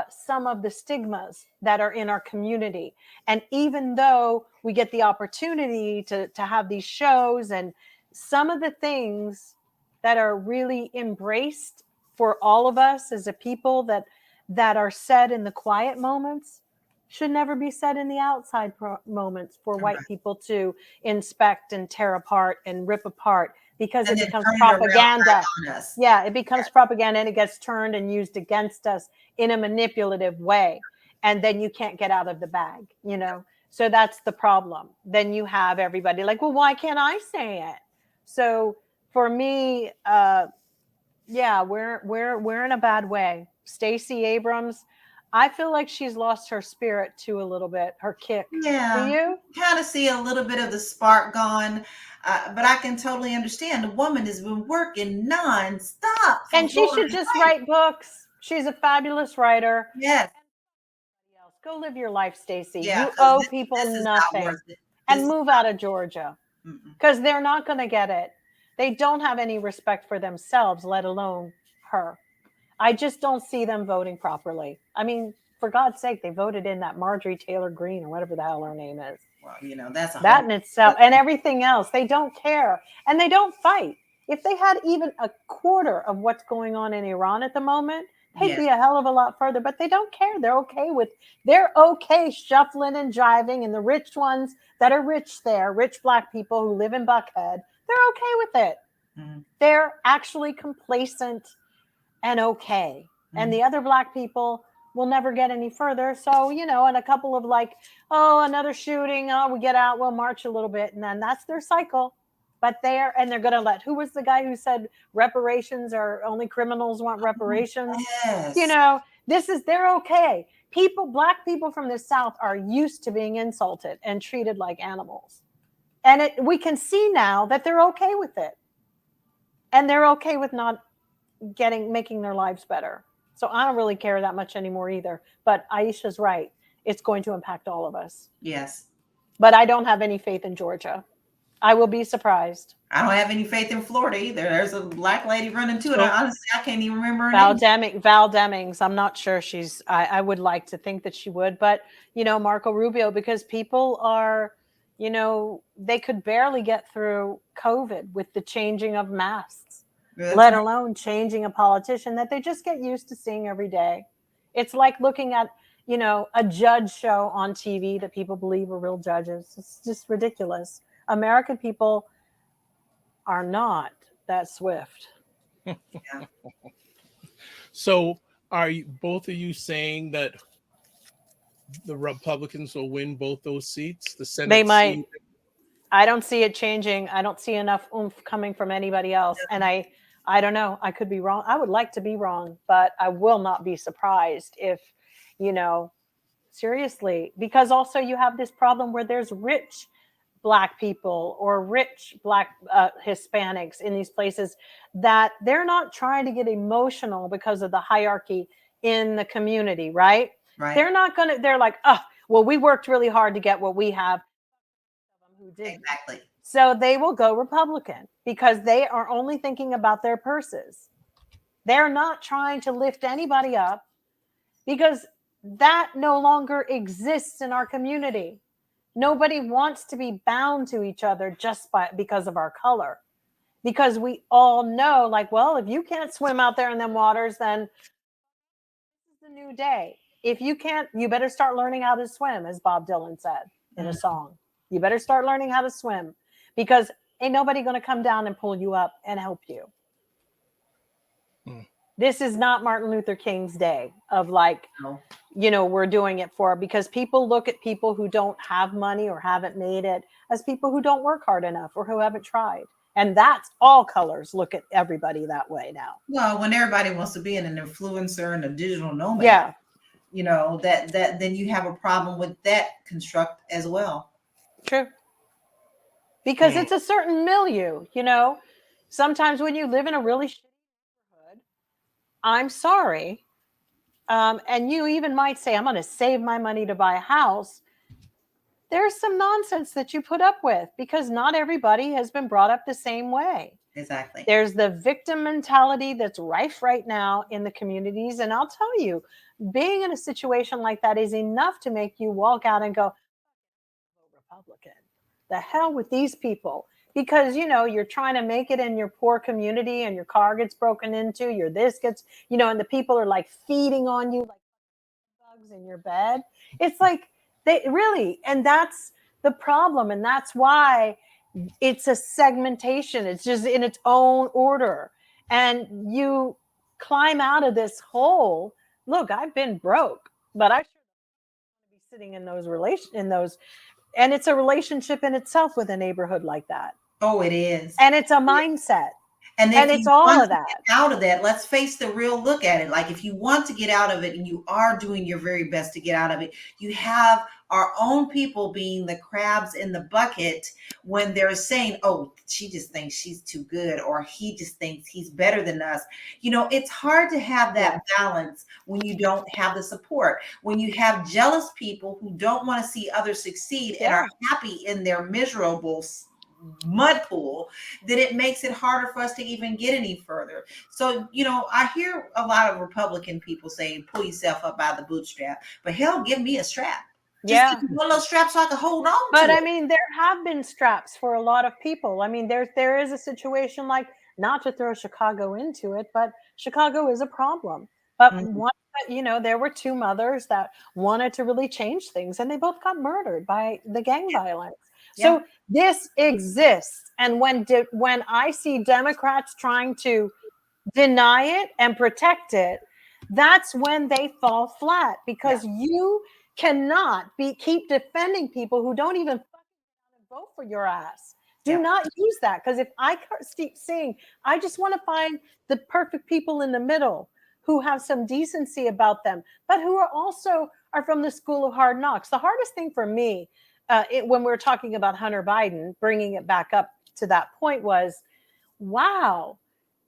some of the stigmas that are in our community. And even though we get the opportunity to have these shows, and some of the things that are really embraced for all of us as a people that are said in the quiet moments should never be said in the outside moments for white people to inspect and tear apart and rip apart, because And it then becomes turn it around propaganda. back on us. Yeah, it becomes propaganda, and it gets turned and used against us in a manipulative way. And then you can't get out of the bag, you know? So that's the problem. Then you have everybody like, well, why can't I say it? So for me, yeah, we're in a bad way. Stacey Abrams, I feel like she's lost her spirit too a little bit, her kick. Yeah. Do you? Kind of see a little bit of the spark gone, but I can totally understand. The woman has been working nonstop. And she should just write books. She's a fabulous writer. Yes. Go live your life, Stacey. Yeah, You 'cause owe this people is not nothing. worth it. And This- move out of Georgia, Mm-mm. because they're not going to get it. They don't have any respect for themselves, let alone her. I just don't see them voting properly. I mean, for God's sake, they voted in that Marjorie Taylor Greene, or whatever the hell her name is. Well, you know, that's a That whole- in itself, and everything else, they don't care, and they don't fight. If they had even a quarter of what's going on in Iran at the moment, they'd be a hell of a lot further. But they don't care. They're okay shuffling and jiving, and the rich ones that are rich there, rich black people who live in Buckhead, they're okay with it. Mhm. They're actually complacent and okay. And the other black people will never get any further. So, you know, and a couple of like, oh, another shooting, oh, we get out, we'll march a little bit, and then that's their cycle. But they're going to let, who was the guy who said reparations, or only criminals want reparations? Yes. You know, they're okay. Black people from the South are used to being insulted and treated like animals. And we can see now that they're okay with it. And they're okay with not making their lives better. So I don't really care that much anymore either. But Aisha's right. It's going to impact all of us. Yes. But I don't have any faith in Georgia. I will be surprised. I don't have any faith in Florida either. There's a black lady running to it. Honestly, I can't even remember her name. Val Demings. I'm not sure she's. I would like to think that she would, but Marco Rubio, because people are, they could barely get through COVID with the changing of masks, let alone changing a politician that they just get used to seeing every day. It's like looking at a judge show on TV that people believe are real judges. It's just ridiculous. American people are not that swift. Yeah. So are you, both of you saying that the Republicans will win both those seats? The Senate They might. seat? I don't see it changing. I don't see enough oomph coming from anybody else. And I don't know. I could be wrong. I would like to be wrong, but I will not be surprised if, seriously, because also you have this problem where there's rich Black people or rich Black Hispanics in these places that they're not trying to get emotional because of the hierarchy in the community, right? Right. They're like, oh, well, we worked really hard to get what we have. Who didn't. Exactly. So they will go Republican because they are only thinking about their purses. They're not trying to lift anybody up because that no longer exists in our community. Nobody wants to be bound to each other just because of our color. Because we all know, like, well, if you can't swim out there in them waters, then this is the new day. If you can't, you better start learning how to swim, as Bob Dylan said in a song. You better start learning how to swim because ain't nobody going to come down and pull you up and help you. This is not Martin Luther King's day of like, we're doing it for, because people look at people who don't have money or haven't made it as people who don't work hard enough or who haven't tried. And that's all colors look at everybody that way now. Well, when everybody wants to be an influencer and a digital nomad, that then you have a problem with that construct as well. True. Because it's a certain milieu, sometimes when you live in a really shitty neighborhood, I'm sorry. And you even might say, I'm going to save my money to buy a house. There's some nonsense that you put up with because not everybody has been brought up the same way. Exactly. There's the victim mentality that's rife right now in the communities. And I'll tell you, being in a situation like that is enough to make you walk out and go, Republican. The hell with these people. Because, you're trying to make it in your poor community and your car gets broken into, your this gets, and the people are like feeding on you like bugs in your bed. It's like they really, and that's the problem. And that's why it's a segmentation. It's just in its own order. And you climb out of this hole. Look, I've been broke, but I sure want to be sitting in those and it's a relationship in itself with a neighborhood like that. Oh, it is. And it's a mindset. And it's all of that. Out of that, let's face the real look at it. Like if you want to get out of it and you are doing your very best to get out of it, you have our own people being the crabs in the bucket when they're saying, oh, she just thinks she's too good, or he just thinks he's better than us. It's hard to have that balance when you don't have the support, when you have jealous people who don't want to see others succeed and are happy in their miserable mud pool, then it makes it harder for us to even get any further. So, I hear a lot of Republican people saying, pull yourself up by the bootstrap, but hell, give me a strap. Just give me one little strap so I can hold on but to I mean, there have been straps for a lot of people. I mean, there is a situation like, not to throw Chicago into it, but Chicago is a problem. But there were two mothers that wanted to really change things, and they both got murdered by the gang violence. So this exists. And when I see Democrats trying to deny it and protect it, that's when they fall flat, because you cannot keep defending people who don't even vote for your ass. Do not use that. Because if I keep saying, I just want to find the perfect people in the middle who have some decency about them, but who are from the school of hard knocks. The hardest thing for me, when we're talking about Hunter Biden, bringing it back up to that point, was, wow,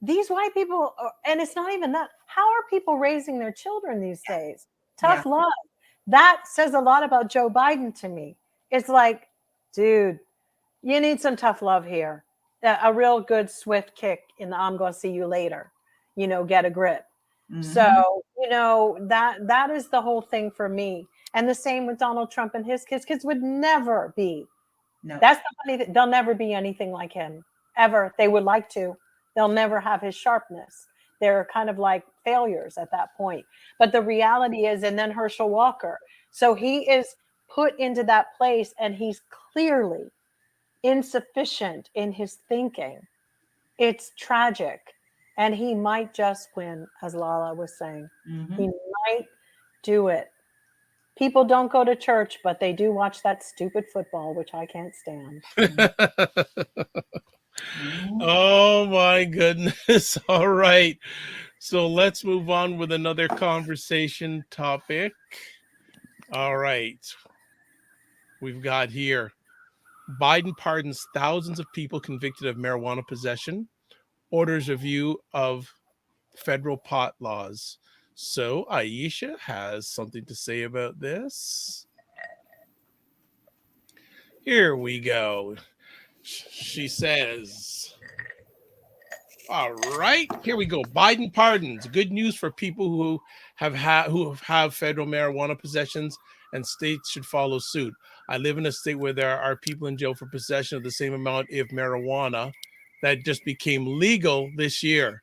these white people, and it's not even that. How are people raising their children these days? Yeah. Tough love. That says a lot about Joe Biden to me. It's like, dude, you need some tough love here. A real good swift kick in the I'm going to see you later. Get a grip. Mhm. So, that is the whole thing for me. And the same with Donald Trump and his kids. Kids would never be. No. That's the funny that they'll never be anything like him ever. They would like to. They'll never have his sharpness. They're kind of like failures at that point. But the reality is, and then Herschel Walker. So he is put into that place, and he's clearly insufficient in his thinking. It's tragic. And he might just win, as Lala was saying. Mhm. He might do it. People don't go to church, but they do watch that stupid football, which I can't stand. Oh my goodness. All right. So let's move on with another conversation topic. All right. We've got here Biden pardons thousands of people convicted of marijuana possession, orders review of federal pot laws. So Aisha has something to say about this. Here we go. She says, all right, here we go. Biden pardons. Good news for people who have federal marijuana possessions, and states should follow suit. I live in a state where there are people in jail for possession of the same amount of marijuana that just became legal this year.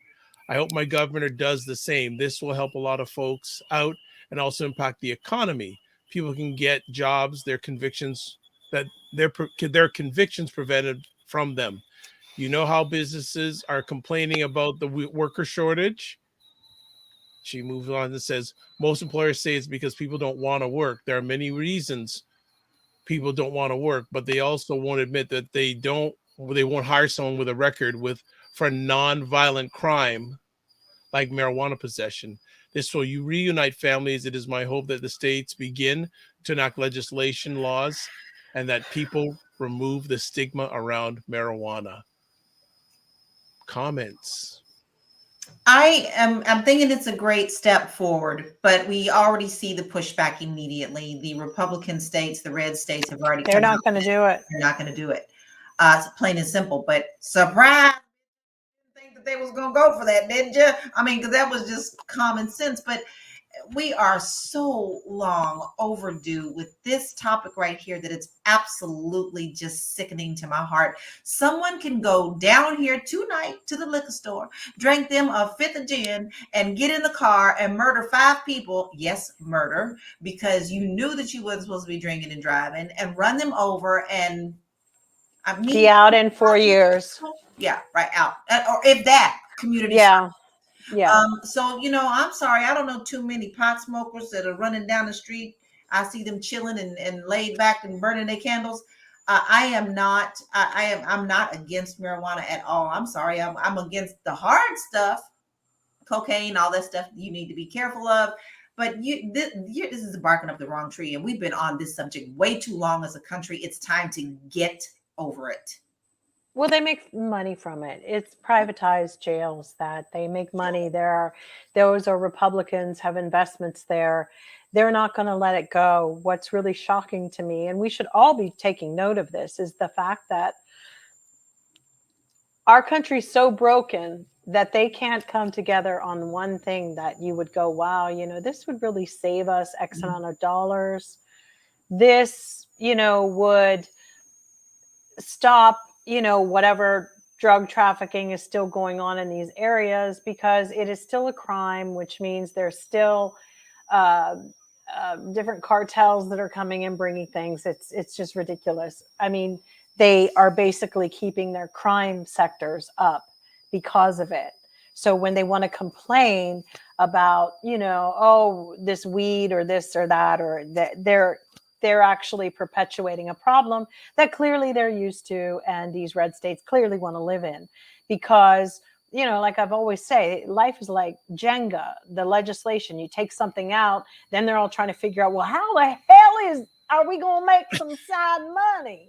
I hope my governor does the same. This will help a lot of folks out and also impact the economy. People can get jobs, their convictions prevented from them. You know how businesses are complaining about the worker shortage? She moves on and says, most employers say it's because people don't want to work. There are many reasons people don't want to work, but they also won't admit that they won't hire someone with a record for non-violent crime like marijuana possession. This will reunite families. It is my hope that the states begin to enact legislation laws and that people remove the stigma around marijuana. Comments? I'm thinking it's a great step forward, but we already see the pushback immediately. The Republican states, the red states have already They're not going to do it. They're not going to do it. It's plain and simple, but surprise. Think that they was going to go for that, didn't you? I mean, because that was just common sense, but we are so long overdue with this topic right here that it's absolutely just sickening to my heart. Someone can go down here tonight to the liquor store, drink them a fifth of gin, and get in the car and murder 5 people. Yes, murder, because you knew that you wasn't supposed to be drinking and driving, and run them over and be out in 4 years. Yeah, right, out. Or if that, community. Yeah. Yeah. So, I'm sorry. I don't know too many pot smokers that are running down the street. I see them chilling and laid back and burning their candles. I'm not against marijuana at all. I'm sorry. I'm against the hard stuff, cocaine, all that stuff you need to be careful of. But this is barking up the wrong tree. And we've been on this subject way too long as a country. It's time to get over it. Well, they make money from it. It's privatized jails that they make money. Those are Republicans have investments there. They're not going to let it go. What's really shocking to me, and we should all be taking note of this, is the fact that our country's so broken that they can't come together on one thing that you would go, wow, this would really save us X amount of dollars. This, would stop whatever drug trafficking is still going on in these areas, because it is still a crime, which means there's still different cartels that are coming and bringing things. It's just ridiculous. I mean, they are basically keeping their crime sectors up because of it. So when they want to complain about, this weed or this or that, or that they're actually perpetuating a problem that clearly they're used to, and these red states clearly want to live in, because, like I've always say, life is like Jenga, the legislation. You take something out, then they're all trying to figure out, well, how the hell is are we gonna make some side money?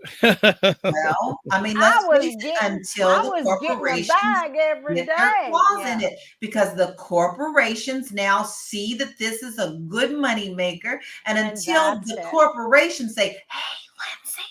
Well, I mean, let's face it, until I the was getting a corporations bag every get their day. claws in it, because the corporations now see that this is a good money maker, and until the corporations say, hey, Lindsay,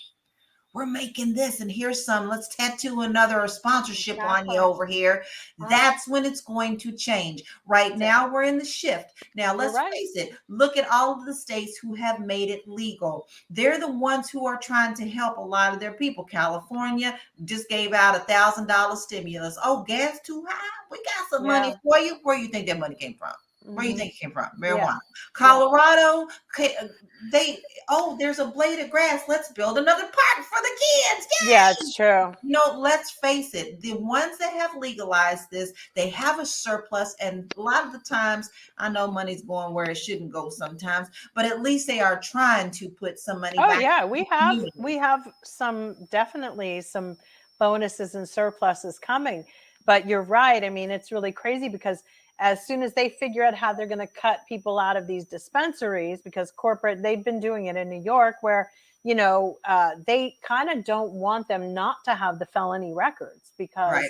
we're making this, and here's some, let's tattoo another sponsorship on you over here. That's when it's going to change. Right now, we're in the shift. Now, let's face it, look at all of the states who have made it legal. They're the ones who are trying to help a lot of their people. California just gave out $1,000 stimulus. Oh, gas too high? We got some money for you. Where you think that money came from? Where do you think it came from? Marijuana. Colorado, there's a blade of grass. Let's build another park for the kids. Yay! Yeah, it's true. No, let's face it. The ones that have legalized this, they have a surplus. And a lot of the times, I know money's going where it shouldn't go sometimes, but at least they are trying to put some money back. Oh, yeah, we have definitely some bonuses and surpluses coming. But you're right. I mean, it's really crazy because as soon as they figure out how they're going to cut people out of these dispensaries, because they've been doing it in New York where, they kind of don't want them not to have the felony records because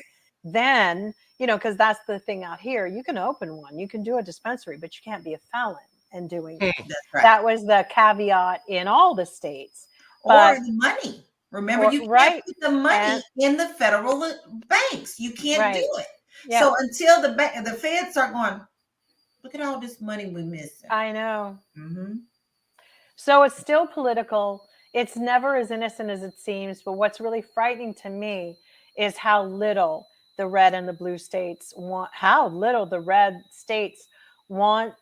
then, because that's the thing out here. You can open one, you can do a dispensary, but you can't be a felon in doing it. That was the caveat in all the states. Or the money. Remember, you can't put the money in the federal banks. You can't do it. Yeah. So until the feds start going, look at all this money we're missing. I know. Mm-hmm. So it's still political. It's never as innocent as it seems. But what's really frightening to me is how little the red and the blue states want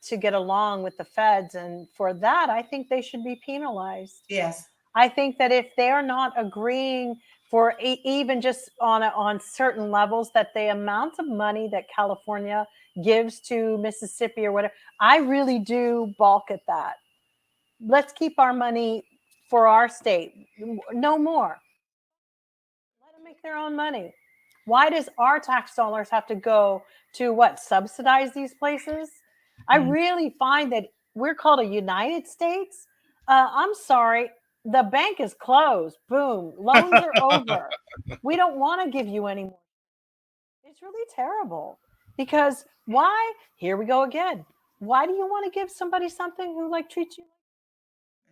to get along with the feds. And for that, I think they should be penalized. Yes. I think that if they're not agreeing for even just on certain levels, that the amount of money that California gives to Mississippi or whatever, I really do balk at that. Let's keep our money for our state. No more. Let them make their own money. Why does our tax dollars have to go to subsidize these places? I really find that we're called a United States. I'm sorry. The bank is closed. Boom. Loans are over. We don't want to give you any more. It's really terrible. Because why? Here we go again. Why do you want to give somebody something who treats you?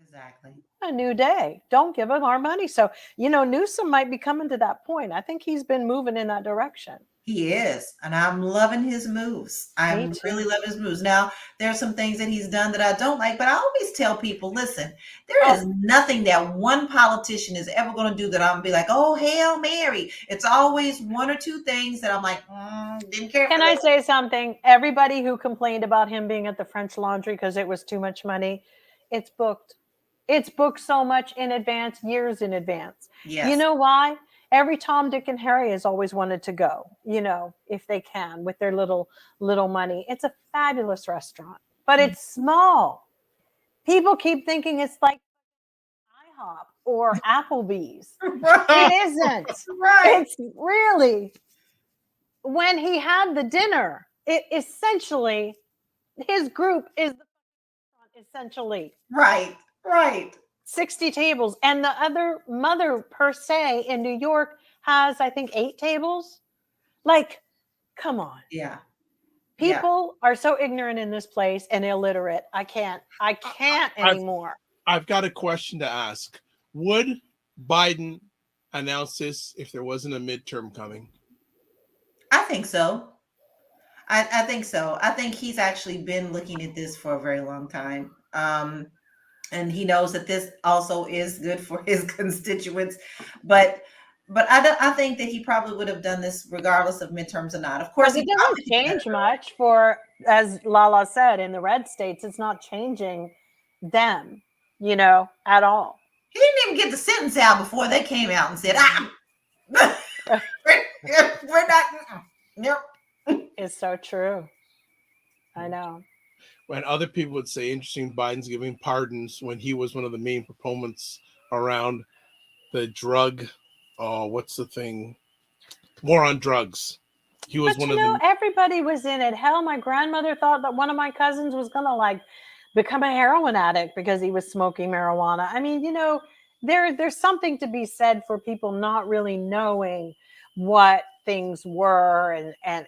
Exactly. A new day. Don't give them our money. So, Newsom might be coming to that point. I think he's been moving in that direction. He is. And I'm loving his moves. I'm really loving his moves. Now, there's some things that he's done that I don't like, but I always tell people, listen, there is nothing that one politician is ever going to do that I'm going to be like, oh, Hail Mary. It's always one or two things that I'm like, didn't care. Can I say something? Everybody who complained about him being at the French Laundry because it was too much money, it's booked. It's booked so much in advance, years in advance. Yes. You know why? Every Tom, Dick, and Harry has always wanted to go, if they can, with their little money. It's a fabulous restaurant, but it's small. People keep thinking it's like IHOP or Applebee's. It isn't. It's really, when he had the dinner, it essentially, his group is the restaurant, essentially. Right. 60 tables. And the other mother per se in New York has, I think, 8 tables. Come on. Yeah. People are so ignorant in this place and illiterate. I can't anymore. I've got a question to ask. Would Biden announce this if there wasn't a midterm coming? I think so. I think so. I think he's actually been looking at this for a very long time. And he knows that this also is good for his constituents. But I think that he probably would have done this regardless of midterms or not. Of course, it doesn't change much for, as Lala said, in the red states, it's not changing them, at all. He didn't even get the sentence out before they came out and said, we're not. Nope. It's so true. I know. When other people would say, interesting, Biden's giving pardons when he was one of the main proponents around the drug, what's the thing? War on drugs. He was everybody was in it. Hell, my grandmother thought that one of my cousins was going to become a heroin addict because he was smoking marijuana. I mean, there's something to be said for people not really knowing what things were, and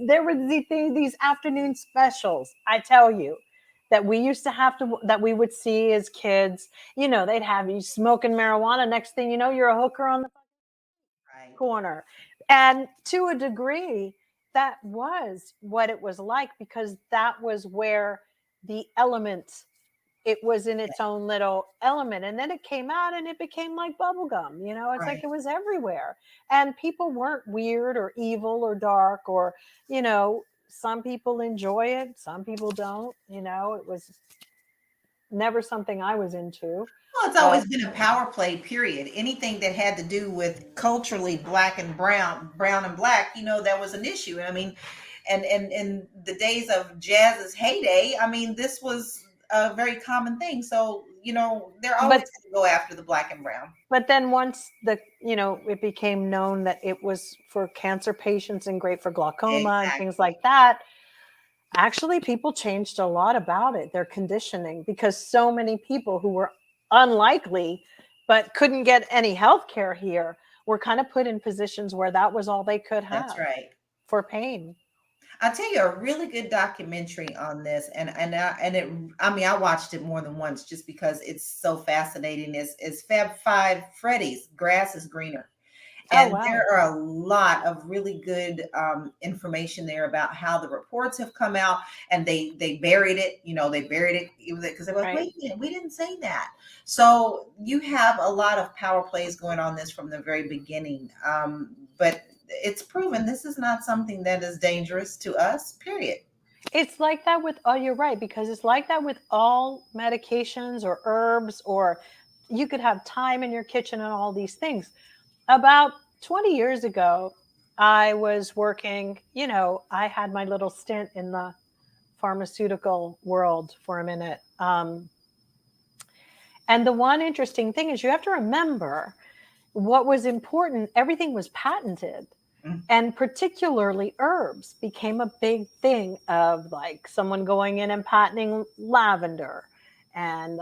there were these afternoon specials, I tell you, that we used to that we would see as kids. They'd have you smoking marijuana, next thing you know, you're a hooker on the Right. corner. And to a degree, that was what it was like, because that was where the element, it was in its own little element, and then it came out and it became like bubblegum. It's like Right. it was everywhere, and people weren't weird or evil or dark, or some people enjoy it, some people don't. It was never something I was into. Well, it's always been a power play, period. Anything that had to do with culturally black and brown, brown and black, that was an issue. I mean, and in the days of jazz's heyday, I mean, this was a very common thing. So, they're always going to go after the black and brown. But then once it became known that it was for cancer patients and great for glaucoma and things like that, actually people changed a lot about it, their conditioning, because so many people who were unlikely but couldn't get any health care here were kind of put in positions where that was all they could have. That's right. For pain. I'll tell you a really good documentary on this, and it. I mean, I watched it more than once just because it's so fascinating. Is Fab Five Freddy's Grass is Greener, and there are a lot of really good information there about how the reports have come out, and they buried it. They buried it because they were like, wait a minute, we didn't say that. So you have a lot of power plays going on this from the very beginning, but it's proven this is not something that is dangerous to us, period. It's like that with, you're right, because it's like that with all medications or herbs, or you could have thyme in your kitchen and all these things. About 20 years ago, I was working, I had my little stint in the pharmaceutical world for a minute. And the one interesting thing is you have to remember what was important, everything was patented. And particularly herbs became a big thing, of like someone going in and patenting lavender and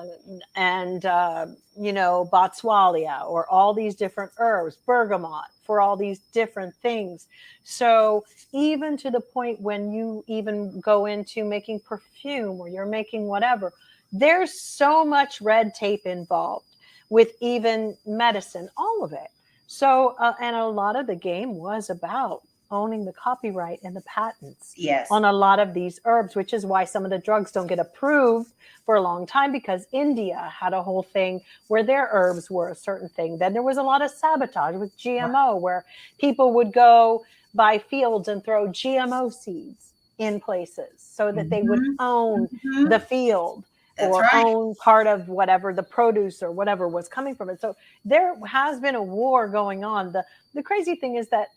botswalia, or all these different herbs, bergamot, for all these different things. So even to the point when you even go into making perfume, or you're making whatever, there's so much red tape involved with even medicine, all of it. So, and a lot of the game was about owning the copyright and the patents on a lot of these herbs, which is why some of the drugs don't get approved for a long time, because India had a whole thing where their herbs were a certain thing. Then there was a lot of sabotage with GMO, where people would go by fields and throw GMO seeds in places so that they would own the field. Or own part of whatever the produce or whatever was coming from it. So there has been a war going on. The crazy thing is that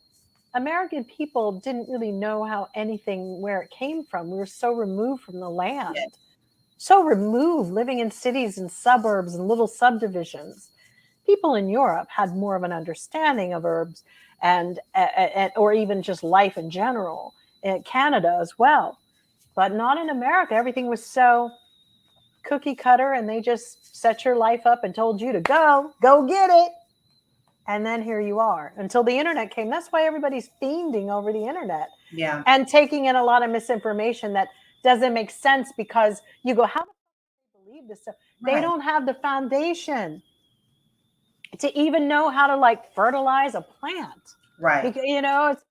American people didn't really know how anything, where it came from. We were so removed from the land, so removed, living in cities and suburbs and little subdivisions. People in Europe had more of an understanding of herbs and or even just life in general. In Canada as well, but not in America. Everything was so cookie cutter, and they just set your life up and told you to go get it. And then here you are, until the internet came. That's why everybody's fiending over the internet. And taking in a lot of misinformation that doesn't make sense, because you go, how do they believe this stuff? They don't have the foundation to even know how to fertilize a plant. Because, it's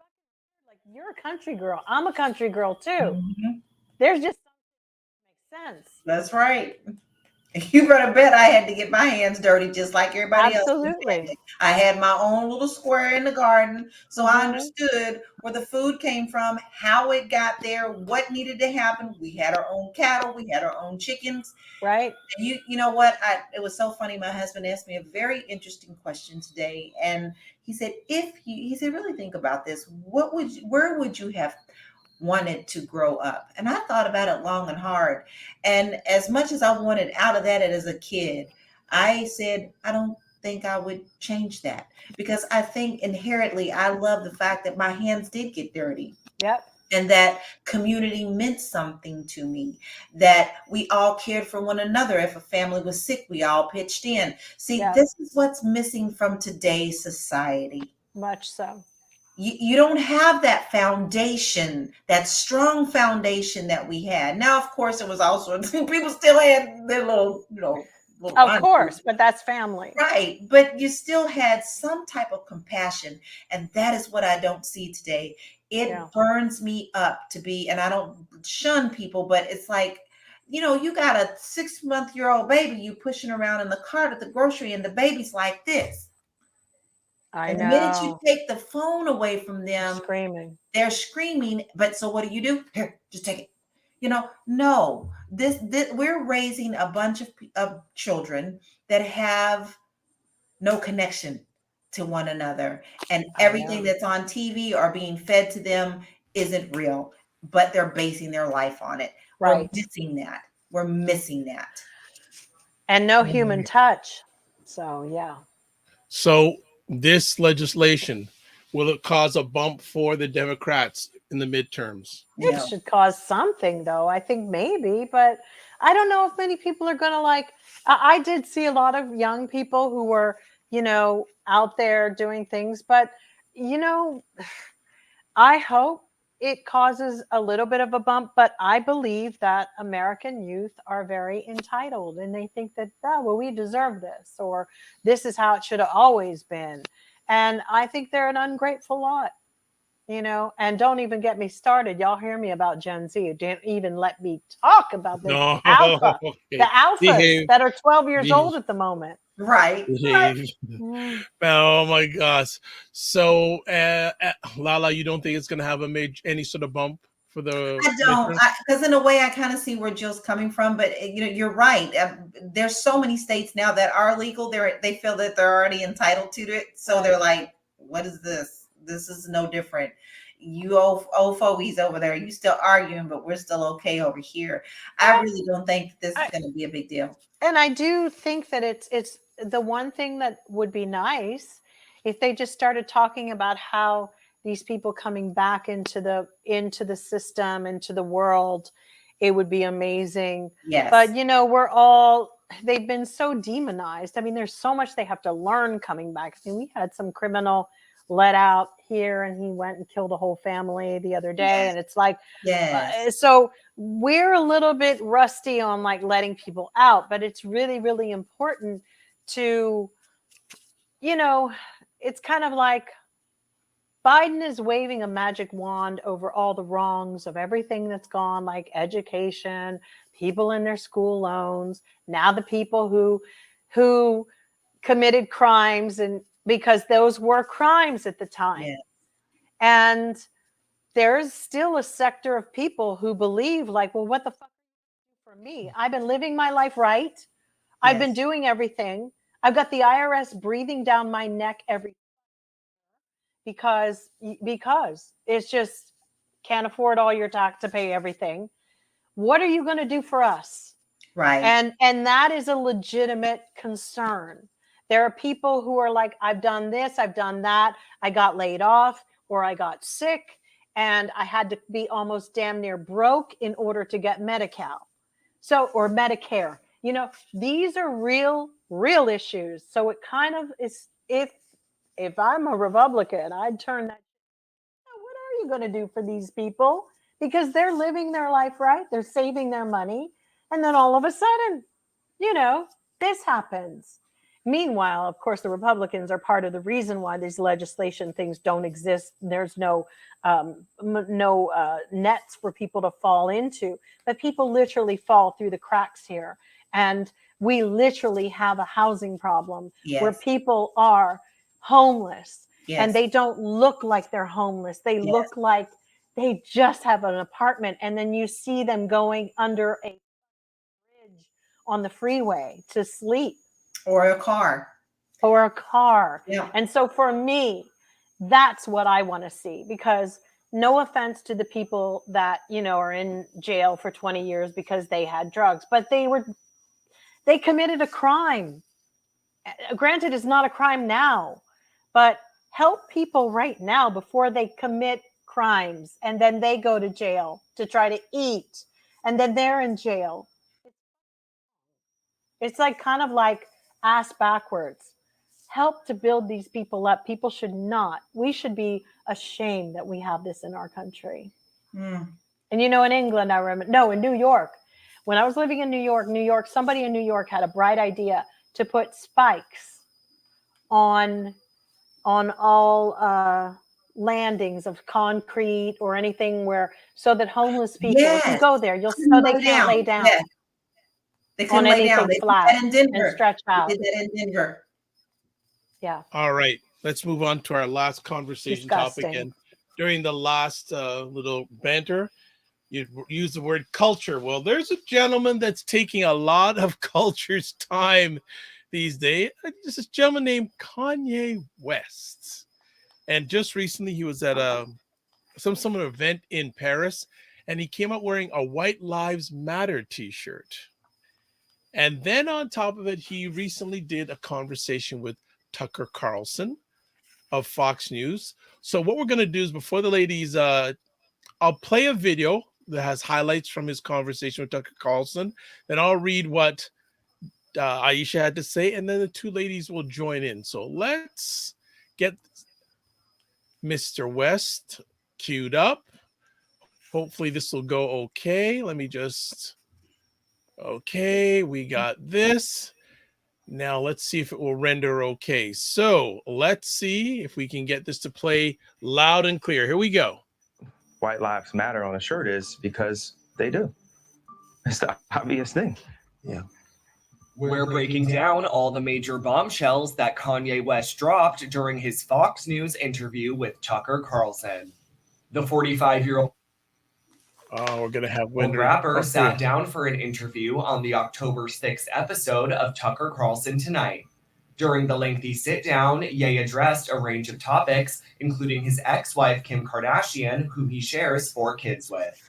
like, you're a country girl. I'm a country girl too. There's just sense. That's right. You better bet I had to get my hands dirty just like everybody else. Absolutely. I had my own little square in the garden, so I understood where the food came from, how it got there, what needed to happen. We had our own cattle, we had our own chickens. Right. And you know what? It was so funny. My husband asked me a very interesting question today, and he said, really think about this. Where would you have wanted to grow up? And I thought about it long and hard. And as much as I wanted out of that as a kid, I said, I don't think I would change that, because I think inherently I love the fact that my hands did get dirty. Yep. and that community meant something to me, that we all cared for one another. If a family was sick, we all pitched in. See, Yes. this is what's missing from today's society. Much so. You don't have that foundation, that strong foundation that we had. Now, of course, it was also people still had their little, little Of course, but that's family. right? But you still had some type of compassion, and that is what I don't see today. It burns me up to be, and I don't shun people, but it's like, you got a 6-month-old baby you pushing around in the cart at the grocery, and the baby's like this. I know. The minute you take the phone away from them, they're screaming. But so what do? Here, just take it. No, this we're raising a bunch of children that have no connection to one another, and everything that's on TV or being fed to them isn't real, but they're basing their life on it. Right. We're missing that. And no human touch. So, yeah. So this legislation, will it cause a bump for the Democrats in the midterms? It should cause something, though. I think maybe, but I don't know if many people are going to I did see a lot of young people who were, out there doing things, but, I hope it causes a little bit of a bump, but I believe that American youth are very entitled, and they think that, we deserve this, or this is how it should have always been. And I think they're an ungrateful lot, and don't even get me started. Y'all hear me about Gen Z. You didn't even let me talk about the alpha, the alphas that are 12 years old at the moment. Right. Oh my gosh. So Lala, you don't think it's going to have any sort of bump for the? I don't, because in a way I kind of see where Jill's coming from, but you're right. There's so many states now that are legal. They feel that they're already entitled to it, so they're like, what is this? This is no different. You old fogies over there, you still arguing, but we're still okay over here. I really don't think this is going to be a big deal. And I do think that it's the one thing that would be nice if they just started talking about how these people coming back into the system, into the world, it would be amazing. Yes. But they've been so demonized. I mean, there's so much they have to learn coming back. I mean, we had some criminal let out here, and he went and killed a whole family the other day. And it's like, so we're a little bit rusty on letting people out, but it's really, really important to, it's kind of like Biden is waving a magic wand over all the wrongs of everything that's gone, like education, people in their school loans, now the people who committed crimes, and because those were crimes at the time. Yeah. And there's still a sector of people who believe well, what the fuck for me? I've been living my life right. Yes. I've been doing everything. I've got the IRS breathing down my neck because it's just can't afford all your tax to pay everything. What are you going to do for us? Right. And that is a legitimate concern. There are people who are like, I've done this, I've done that. I got laid off, or I got sick, and I had to be almost damn near broke in order to get Medi-Cal. Or Medicare. These are real issues. So it kind of is, if I'm a Republican, I'd turn that. What are you going to do for these people? Because they're living their life right. They're saving their money. And then all of a sudden, this happens. Meanwhile, of course, the Republicans are part of the reason why these legislation things don't exist. There's no nets for people to fall into, but people literally fall through the cracks here. And we literally have a housing problem where people are homeless, and they don't look like they're homeless. They look like they just have an apartment. And then you see them going under a bridge on the freeway to sleep. Or a car. Yeah. And so for me, that's what I want to see, because no offense to the people that, are in jail for 20 years because they had drugs, but they committed a crime. Granted, it's not a crime now, but help people right now before they commit crimes, and then they go to jail to try to eat, and then they're in jail. It's like kind of like ass backwards. Help to build these people up. People should not. We should be ashamed that we have this in our country. And you know, in England, I remember, no, in New York, when I was living in New York, somebody in New York had a bright idea to put spikes on all landings of concrete or anything so that homeless people, if you go there, you'll know they can't lay down. Yes. They couldn't lay down. They flat did that in Denver. and stretch out. They did that in Denver. Yeah. All right. Let's move on to our last conversation topic. And during the last little banter, you used the word culture. Well, there's a gentleman that's taking a lot of culture's time these days. This is a gentleman named Kanye West. And just recently he was at some event in Paris, and he came out wearing a White Lives Matter t-shirt. And then on top of it, he recently did a conversation with Tucker Carlson of Fox News. So what we're going to do is, before the ladies, I'll play a video that has highlights from his conversation with Tucker Carlson. Then I'll read what Aisha had to say, and then the two ladies will join in. So let's get Mr. West queued up. Hopefully this will go okay. Let me just... Okay, we got this. Now let's see if it will render okay. So let's see if we can get this to play loud and clear. Here we go. White Lives Matter on a shirt is because they do. It's the obvious thing. Yeah. We're breaking down all the major bombshells that Kanye West dropped during his Fox News interview with Tucker Carlson. The 45-year-old we're going to have rapper sat down for an interview on the October 6th episode of Tucker Carlson Tonight. During the lengthy sit-down, Ye addressed a range of topics, including his ex-wife Kim Kardashian, who he shares 4 kids with.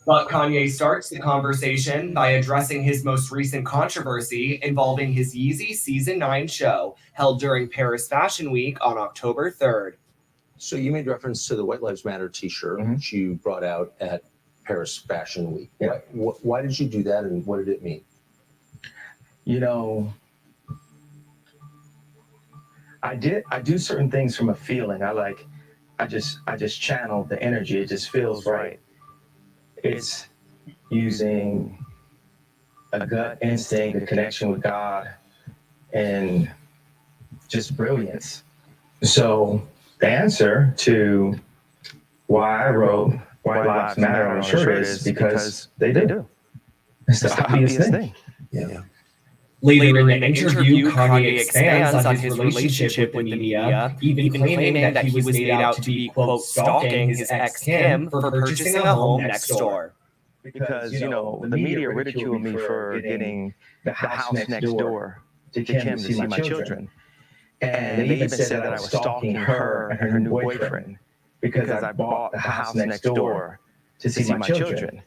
But Kanye starts the conversation by addressing his most recent controversy involving his Yeezy Season 9 show, held during Paris Fashion Week on October 3rd. So you made reference to the White Lives Matter t-shirt which you brought out at Paris Fashion Week. Yeah. Why did you do that, and what did it mean? You know, I do certain things from a feeling. I just channel the energy. It just feels right. It's using a gut instinct, a connection with God, and just brilliance. So the answer to why I wrote White Lives Matter on a shirt is because they do. It's the obvious thing. Yeah. Later in the interview, Kanye expands on his relationship with the media, even claiming that he was made out to be, quote, stalking his ex Kim for purchasing a home next door. Because, you know, the media ridiculed me for getting the house next door to Kim to see my children. And they even said that I was stalking her and her new boyfriend because I bought the house next door to see my children.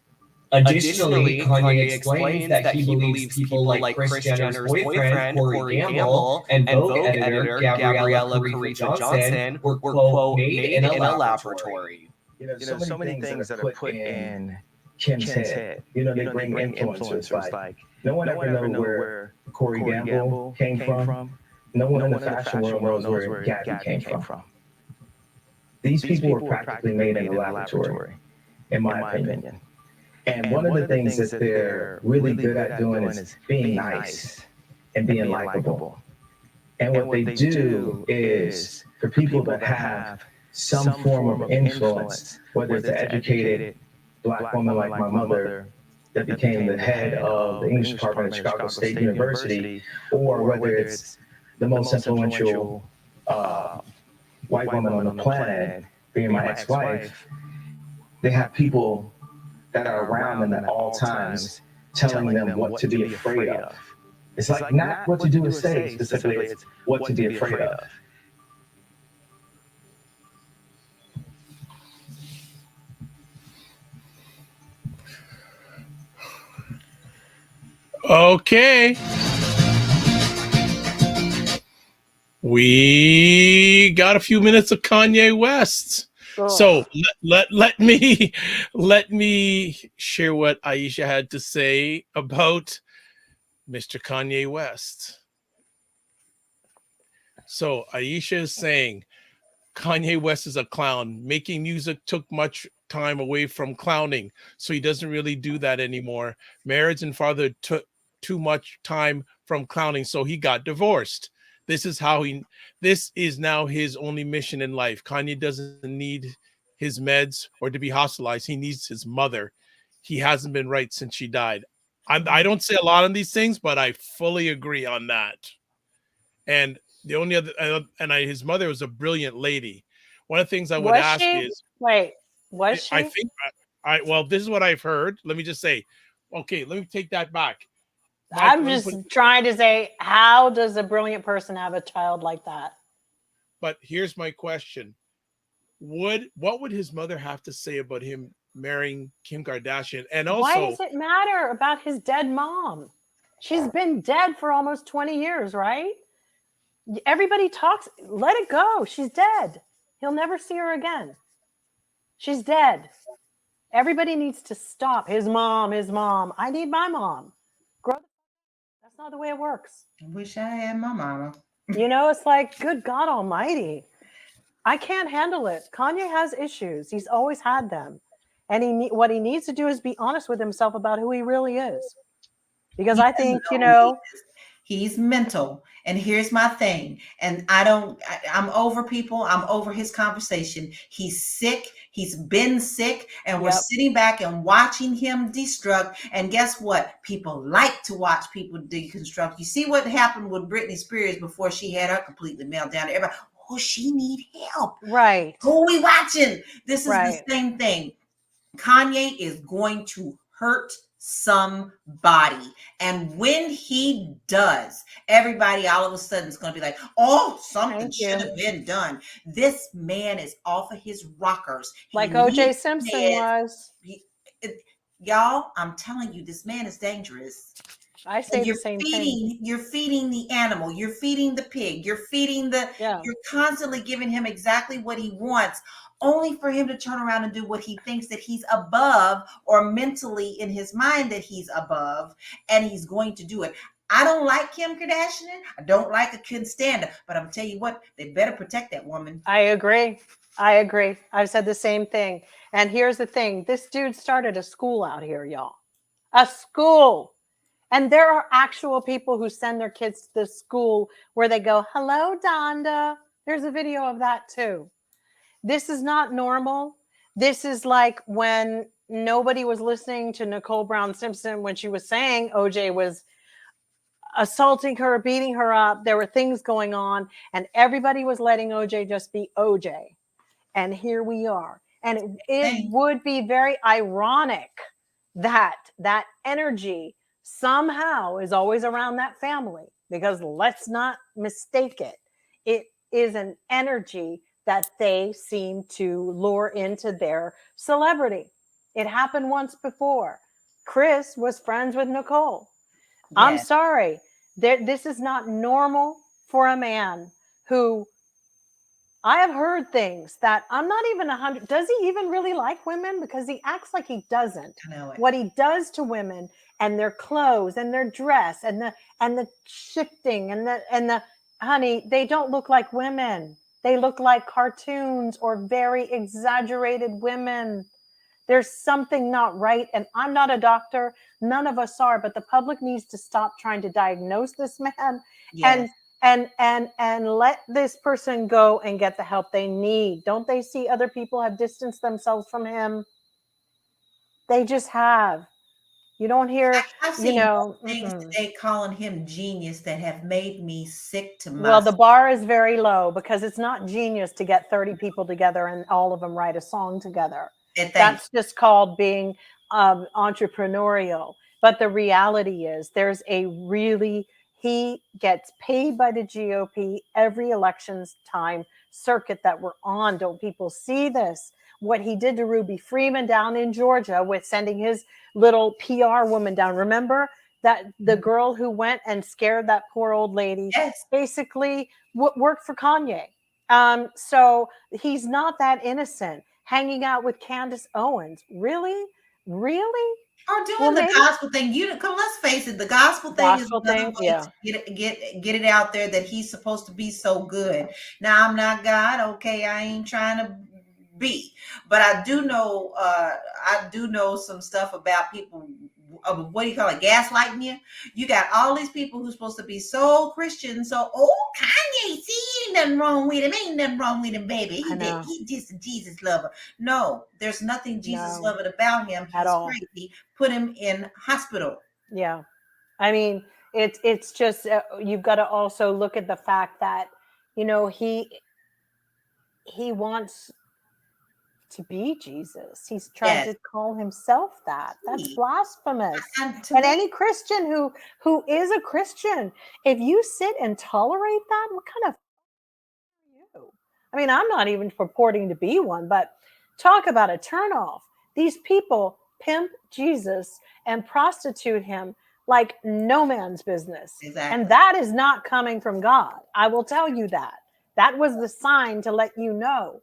Additionally, Kanye explains that he believes people like Kris Jenner's boyfriend, Corey Gamble, and Vogue editor Gabriella Johnson were, quote, made in a laboratory. You know, so many things that are put in Kim's head. You know, they bring influencers like, no one ever knows where Corey Gamble came from. No one in the fashion world knows where Gabby came from. These people were practically made in a laboratory, in my opinion. And one of the things that they're really good at doing is being nice and being likable. And what they do is, for people that have some form of influence, whether it's an educated Black woman like my mother that became the head of the English department at Chicago State University, or whether it's the most influential white woman on the planet, being my ex-wife, they have people that are around them at all times telling them what to be afraid of. It's like not what to do or say specifically, it's what to be afraid of. Okay. We got a few minutes of Kanye West. So let me share what Aisha had to say about Mr. Kanye West. So Aisha is saying Kanye West is a clown. Making music took much time away from clowning, so he doesn't really do that anymore. Marriage and father took too much time from clowning, so he got divorced. This is now his only mission in life. Kanye doesn't need his meds or to be hospitalized. He needs his mother. He hasn't been right since she died. I don't say a lot on these things, but I fully agree on that. And the only other, his mother was a brilliant lady. One of the things I would ask is, was she? I think, well, this is what I've heard. Let me just say, okay, let me take that back. I'm just trying to say, how does a brilliant person have a child like that? But here's my question. What would his mother have to say about him marrying Kim Kardashian? And also, why does it matter about his dead mom? She's been dead for almost 20 years, right? Everybody talks, let it go. She's dead. He'll never see her again. She's dead. Everybody needs to stop. His mom. I need my mom. That's not the way it works. I wish I had my mama. It's like, good God almighty. I can't handle it. Kanye has issues. He's always had them. And what he needs to do is be honest with himself about who he really is. Because I think, he's mental. And here's my thing. And I'm over people. I'm over his conversation. He's sick. He's been sick. And we're sitting back and watching him destruct. And guess what? People like to watch people deconstruct. You see what happened with Britney Spears before she had her completely meltdown. Everybody, oh, she need help. Right. Who are we watching? This is the same thing. Kanye is going to hurt somebody. And when he does, everybody all of a sudden is going to be like, oh, something should have been done. This man is off of his rockers. Like O.J. Simpson was. Y'all, I'm telling you, this man is dangerous. I say the same thing. You're feeding the animal. You're feeding the pig. You're feeding you're constantly giving him exactly what he wants, only for him to turn around and do what he thinks that he's above, or mentally in his mind that he's above, and he's going to do it. I don't like Kim Kardashian. I don't like her, couldn't stand her. But I'm telling you what, they better protect that woman. I agree. I've said the same thing. And here's the thing. This dude started a school out here, y'all. A school. And there are actual people who send their kids to this school where they go, hello, Donda. There's a video of that too. This is not normal. This is like when nobody was listening to Nicole Brown Simpson when she was saying OJ was assaulting her, beating her up. There were things going on, and everybody was letting OJ just be OJ. And here we are. And it would be very ironic that that energy somehow is always around that family, because let's not mistake it. It is an energy that they seem to lure into their celebrity. It happened once before. Chris was friends with Nicole. Yes. I'm sorry. This is not normal for a man who, I have heard things that I'm not even 100. Does he even really like women? Because he acts like he doesn't. I know it. What he does to women and their clothes and their dress and the shifting and the honey, they don't look like women. They look like cartoons or very exaggerated women. There's something not right. And I'm not a doctor. None of us are, but the public needs to stop trying to diagnose this man. Yes. And let this person go and get the help they need. Don't they see other people have distanced themselves from him? They just have. You don't hear, I've seen things today calling him genius that have made me sick to my Well, the bar is very low, because it's not genius to get 30 people together and all of them write a song together. That's just called being entrepreneurial. But the reality is he gets paid by the GOP every elections time circuit that we're on. Don't people see this? What he did to Ruby Freeman down in Georgia with sending his little PR woman down. Remember that the girl who went and scared that poor old lady? Yes. Basically worked for Kanye. So he's not that innocent. hanging out with Candace Owens. Really? Or doing the gospel thing. Let's face it, the gospel thing is another way to get it out there that he's supposed to be so good. Now, I'm not God, okay, I ain't trying to be, but I do know some stuff about people. What do you call it? Gaslighting you. You got all these people who's supposed to be so Christian. So, Kanye, see, ain't nothing wrong with him. Ain't nothing wrong with him, baby. He's just a Jesus lover. No, there's nothing Jesus loving about him. He's crazy. Put him in hospital. Yeah, I mean, it's just you've got to also look at the fact that he wants to be Jesus. He's trying to call himself that. That's blasphemous. And any Christian who is a Christian, if you sit and tolerate that, what kind of are you? I mean, I'm not even purporting to be one, but talk about a turnoff. These people pimp Jesus and prostitute him like no man's business. Exactly. And that is not coming from God. I will tell you that. That was the sign to let you know.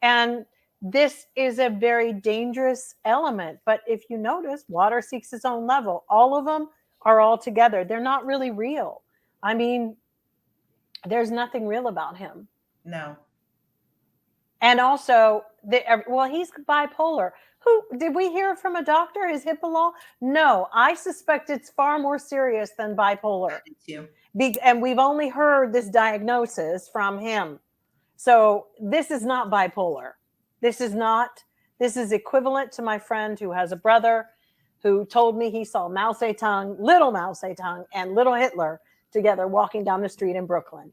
And this is a very dangerous element. But if you notice, water seeks its own level. All of them are all together. They're not really real. I mean, there's nothing real about him. No. And also, he's bipolar. Who did we hear from a doctor? His HIPAA law? No, I suspect it's far more serious than bipolar. And we've only heard this diagnosis from him. So this is not bipolar. This is equivalent to my friend who has a brother who told me he saw Mao Zedong, little Mao Zedong, and little Hitler together walking down the street in Brooklyn.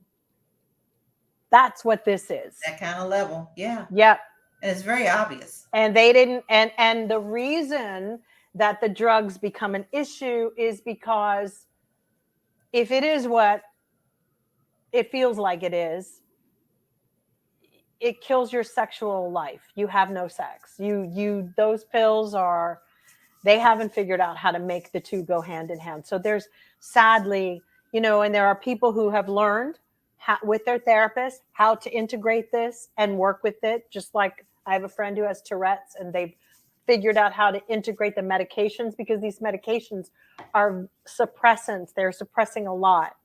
That's what this is. That kind of level. Yeah. Yep. And it's very obvious. And they didn't, and the reason that the drugs become an issue is because if it is what it feels like it is, it kills your sexual life. You have no sex. Those pills they haven't figured out how to make the two go hand in hand. So there's sadly, and there are people who have learned with their therapist how to integrate this and work with it. Just like I have a friend who has Tourette's, and they've figured out how to integrate the medications, because these medications are suppressants. They're suppressing a lot.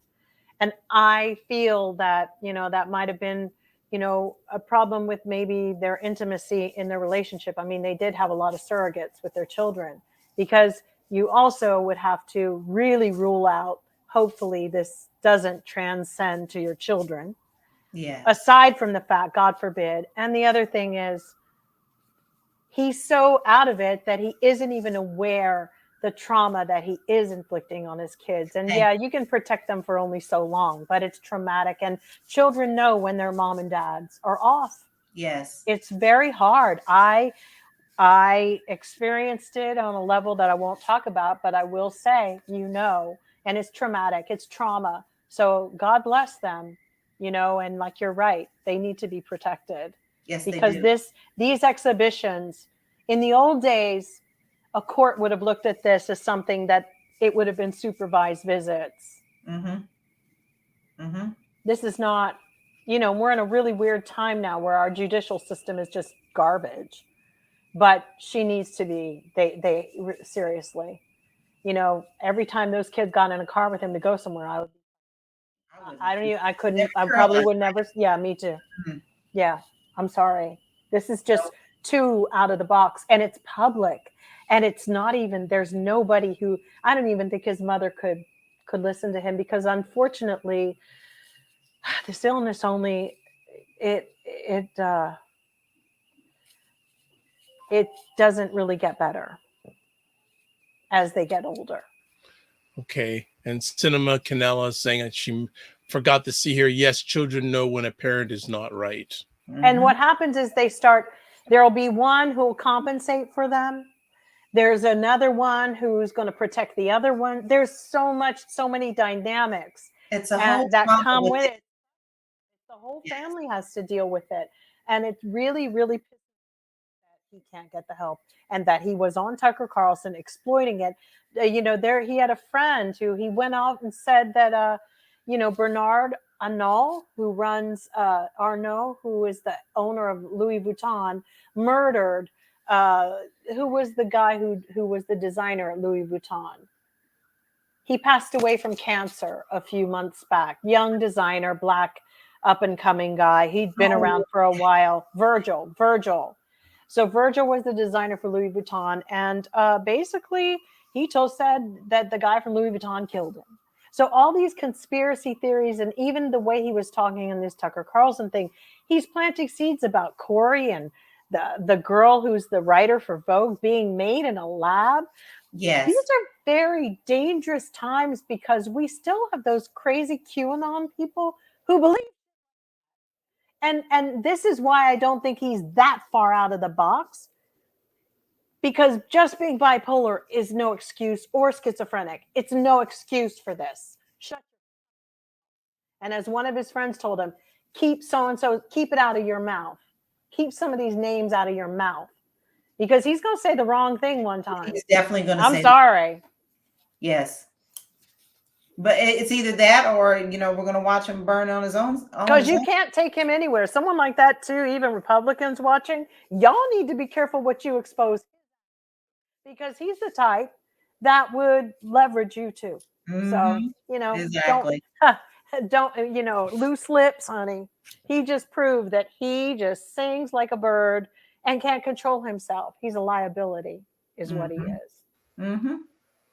And I feel that, that might have been, a problem with maybe their intimacy in their relationship. I mean, they did have a lot of surrogates with their children, because you also would have to really rule out, hopefully this doesn't transcend to your children. Yeah. Aside from the fact, God forbid. And the other thing is, he's so out of it that he isn't even aware the trauma that he is inflicting on his kids. And you can protect them for only so long, but it's traumatic. And children know when their mom and dads are off. Yes. It's very hard. I experienced it on a level that I won't talk about, but I will say, and it's traumatic. It's trauma. So God bless them, and like you're right, they need to be protected. Yes, because they do. These exhibitions in the old days, a court would have looked at this as something that it would have been supervised visits. Mm-hmm. Mm-hmm. This is not, we're in a really weird time now where our judicial system is just garbage. But she needs to be, they seriously, every time those kids got in a car with him to go somewhere, I probably would never. Yeah, me too. Mm-hmm. Yeah, I'm sorry. This is just too out of the box, and it's public. And it's not even, there's nobody who, I don't even think his mother could listen to him, because unfortunately, this illness only, it doesn't really get better as they get older. Okay. And Cinema Canella saying that she forgot to see here. Yes, children know when a parent is not right. Mm-hmm. And what happens is there'll be one who will compensate for them. There's another one who's going to protect the other one. There's so many dynamics that come with it. The whole family has to deal with it. And it's really, really that he can't get the help, and that he was on Tucker Carlson exploiting it. He had a friend who he went out and said that, Bernard Arnault, who runs Arnault, who is the owner of Louis Vuitton, murdered. Who was the guy who was the designer at Louis Vuitton? He passed away from cancer a few months back. Young designer, black, up and coming guy. He'd been around for a while. Virgil. So Virgil was the designer for Louis Vuitton, and basically he said that the guy from Louis Vuitton killed him. So all these conspiracy theories, and even the way he was talking in this Tucker Carlson thing, he's planting seeds about Corey and the girl who's the writer for Vogue being made in a lab. Yes. These are very dangerous times because we still have those crazy QAnon people who believe. And this is why I don't think he's that far out of the box, because just being bipolar is no excuse, or schizophrenic. It's no excuse for this. Shut. And as one of his friends told him, keep so-and-so, keep it out of your mouth. Keep some of these names out of your mouth. Because he's going to say the wrong thing one time. He's definitely going to say. I'm sorry. Yes. But it's either that or, we're going to watch him burn on his own. Because you can't take him anywhere. Someone like that, too, even Republicans watching, y'all need to be careful what you expose. Because he's the type that would leverage you, too. So, exactly. don't, loose lips, honey. He just proved that he just sings like a bird and can't control himself. He's a liability, is what he is. Mm-hmm.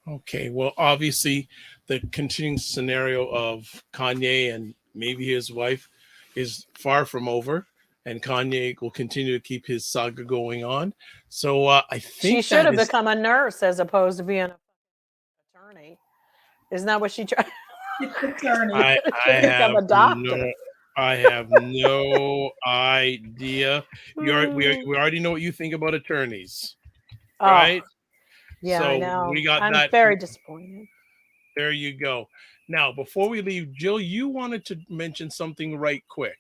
Okay, well, obviously, the continuing scenario of Kanye and maybe his wife is far from over, and Kanye will continue to keep his saga going on. So I think she should have become a nurse as opposed to being an attorney. Isn't that what she tried? I have a doctor. I have no idea. We already know what you think about attorneys, right? Yeah, so I know. We got I'm that. Very disappointed. There you go. Now, before we leave, Jill, you wanted to mention something right quick.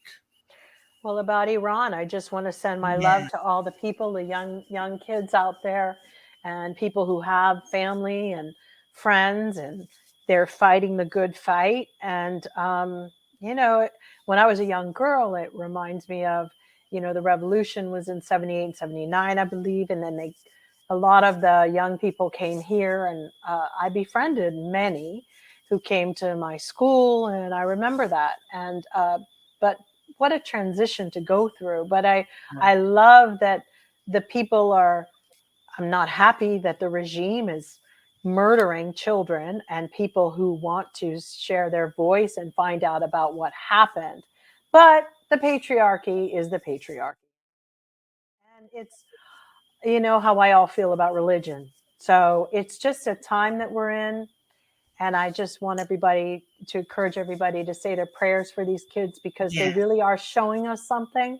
Well, about Iran, I just want to send my love to all the people, the young kids out there, and people who have family and friends, and they're fighting the good fight. And when I was a young girl, it reminds me of, the revolution was in 78, 79, I believe. And then a lot of the young people came here, and I befriended many who came to my school. And I remember that. And, but what a transition to go through. But I love that the people I'm not happy that the regime is murdering children and people who want to share their voice and find out about what happened. But the patriarchy is the patriarchy. And it's, how I all feel about religion. So it's just a time that we're in. And I just want everybody to encourage everybody to say their prayers for these kids, because they really are showing us something,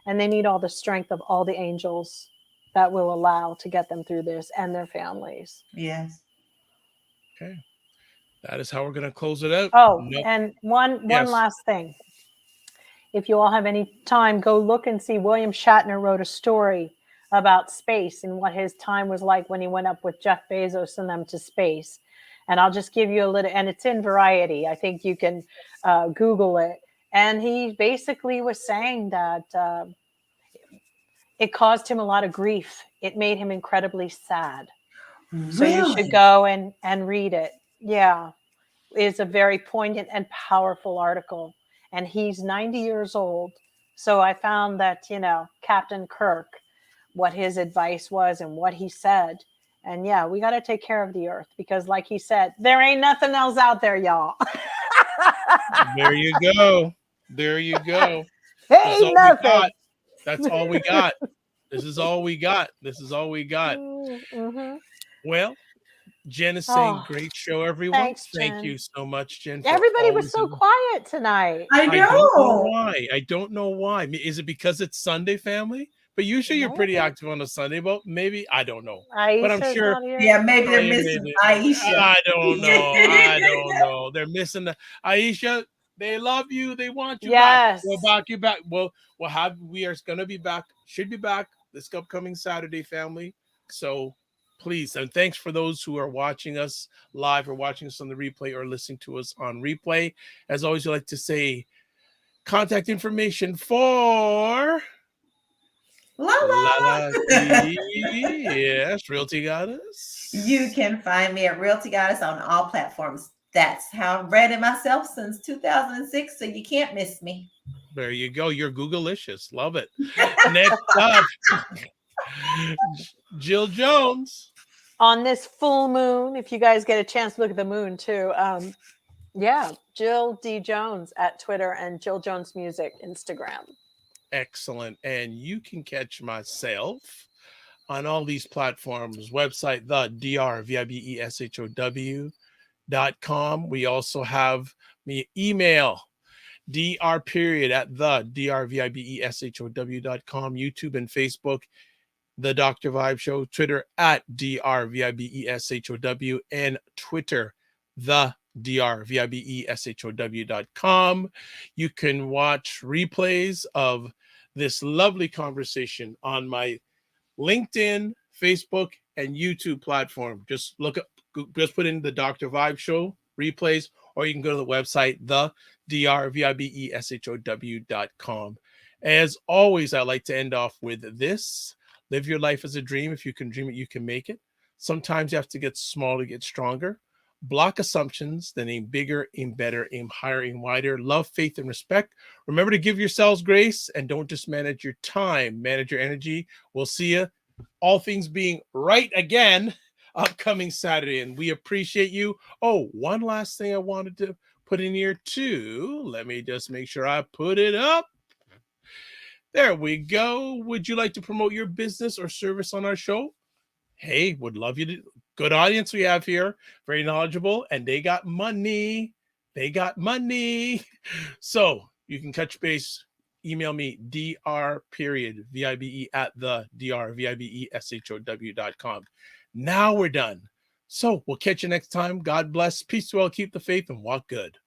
and they need all the strength of all the angels that will allow to get them through this, and their families. Yes. Okay. That is how we're going to close it out. And one last thing. If you all have any time, go look and see. William Shatner wrote a story about space and what his time was like when he went up with Jeff Bezos and them to space. And I'll just give you a little, and it's in Variety. I think you can Google it. And he basically was saying that it caused him a lot of grief. It made him incredibly sad. Really? So you should go and read it. Yeah. It's a very poignant and powerful article. And he's 90 years old. So I found that, Captain Kirk, what his advice was and what he said. And yeah, we got to take care of the earth, because like he said, there ain't nothing else out there, y'all. There you go. There you go. Ain't nothing. That's all we got. This is all we got. This is all we got. Mm-hmm. Well, Jen is saying, great show, everyone. Thanks, Thank you so much, Jen. Everybody was so quiet tonight. I know. I don't know why. Is it because it's Sunday, family? But usually you're pretty active on a Sunday, but maybe, I don't know. But I'm sure. Yeah, maybe they're missing Aisha. I don't know. They're missing Aisha. They love you. They want you back. We'll back you back. We are going to be back. Should be back this upcoming Saturday, family. So Please. And thanks for those who are watching us live or watching us on the replay or listening to us on replay. As always, we like to say contact information for Lala. Yes, Realty Goddess. You can find me at Realty Goddess on all platforms. That's how I've branded myself since 2006, so you can't miss me. There you go. You're Google-licious. Love it. Next up, Jill Jones. On this full moon, if you guys get a chance to look at the moon too, Jill D. Jones at Twitter and Jill Jones Music Instagram. Excellent. And you can catch myself on all these platforms. Website, the drvibeshow.com. We also have me email, dr at the drvibeshow.com, YouTube and Facebook, The Dr. Vibe Show, Twitter at drvibeshow, and Twitter, the drvibeshow.com. You can watch replays of this lovely conversation on my LinkedIn, Facebook, and YouTube platform. Just put in the Dr. Vibe Show replays, or you can go to the website, the drvibeshow.com. As always, I like to end off with this. Live your life as a dream. If you can dream it, you can make it. Sometimes you have to get small to get stronger. Block assumptions, then aim bigger, aim better, aim higher, aim wider. Love, faith, and respect. Remember to give yourselves grace, and don't just manage your time, manage your energy. We'll see you, all things being right again, upcoming Saturday, and we appreciate you. Oh, one last thing I wanted to put in here too. Let me just make sure I put it up. There we go. Would you like to promote your business or service on our show? Hey, would love you to. Good audience we have here, very knowledgeable, and they got money. They got money. So you can touch base, email me, dr.vibe at the drvibeshow.com. Now we're done. So we'll catch you next time. God bless. Peace to all. Keep the faith and walk good.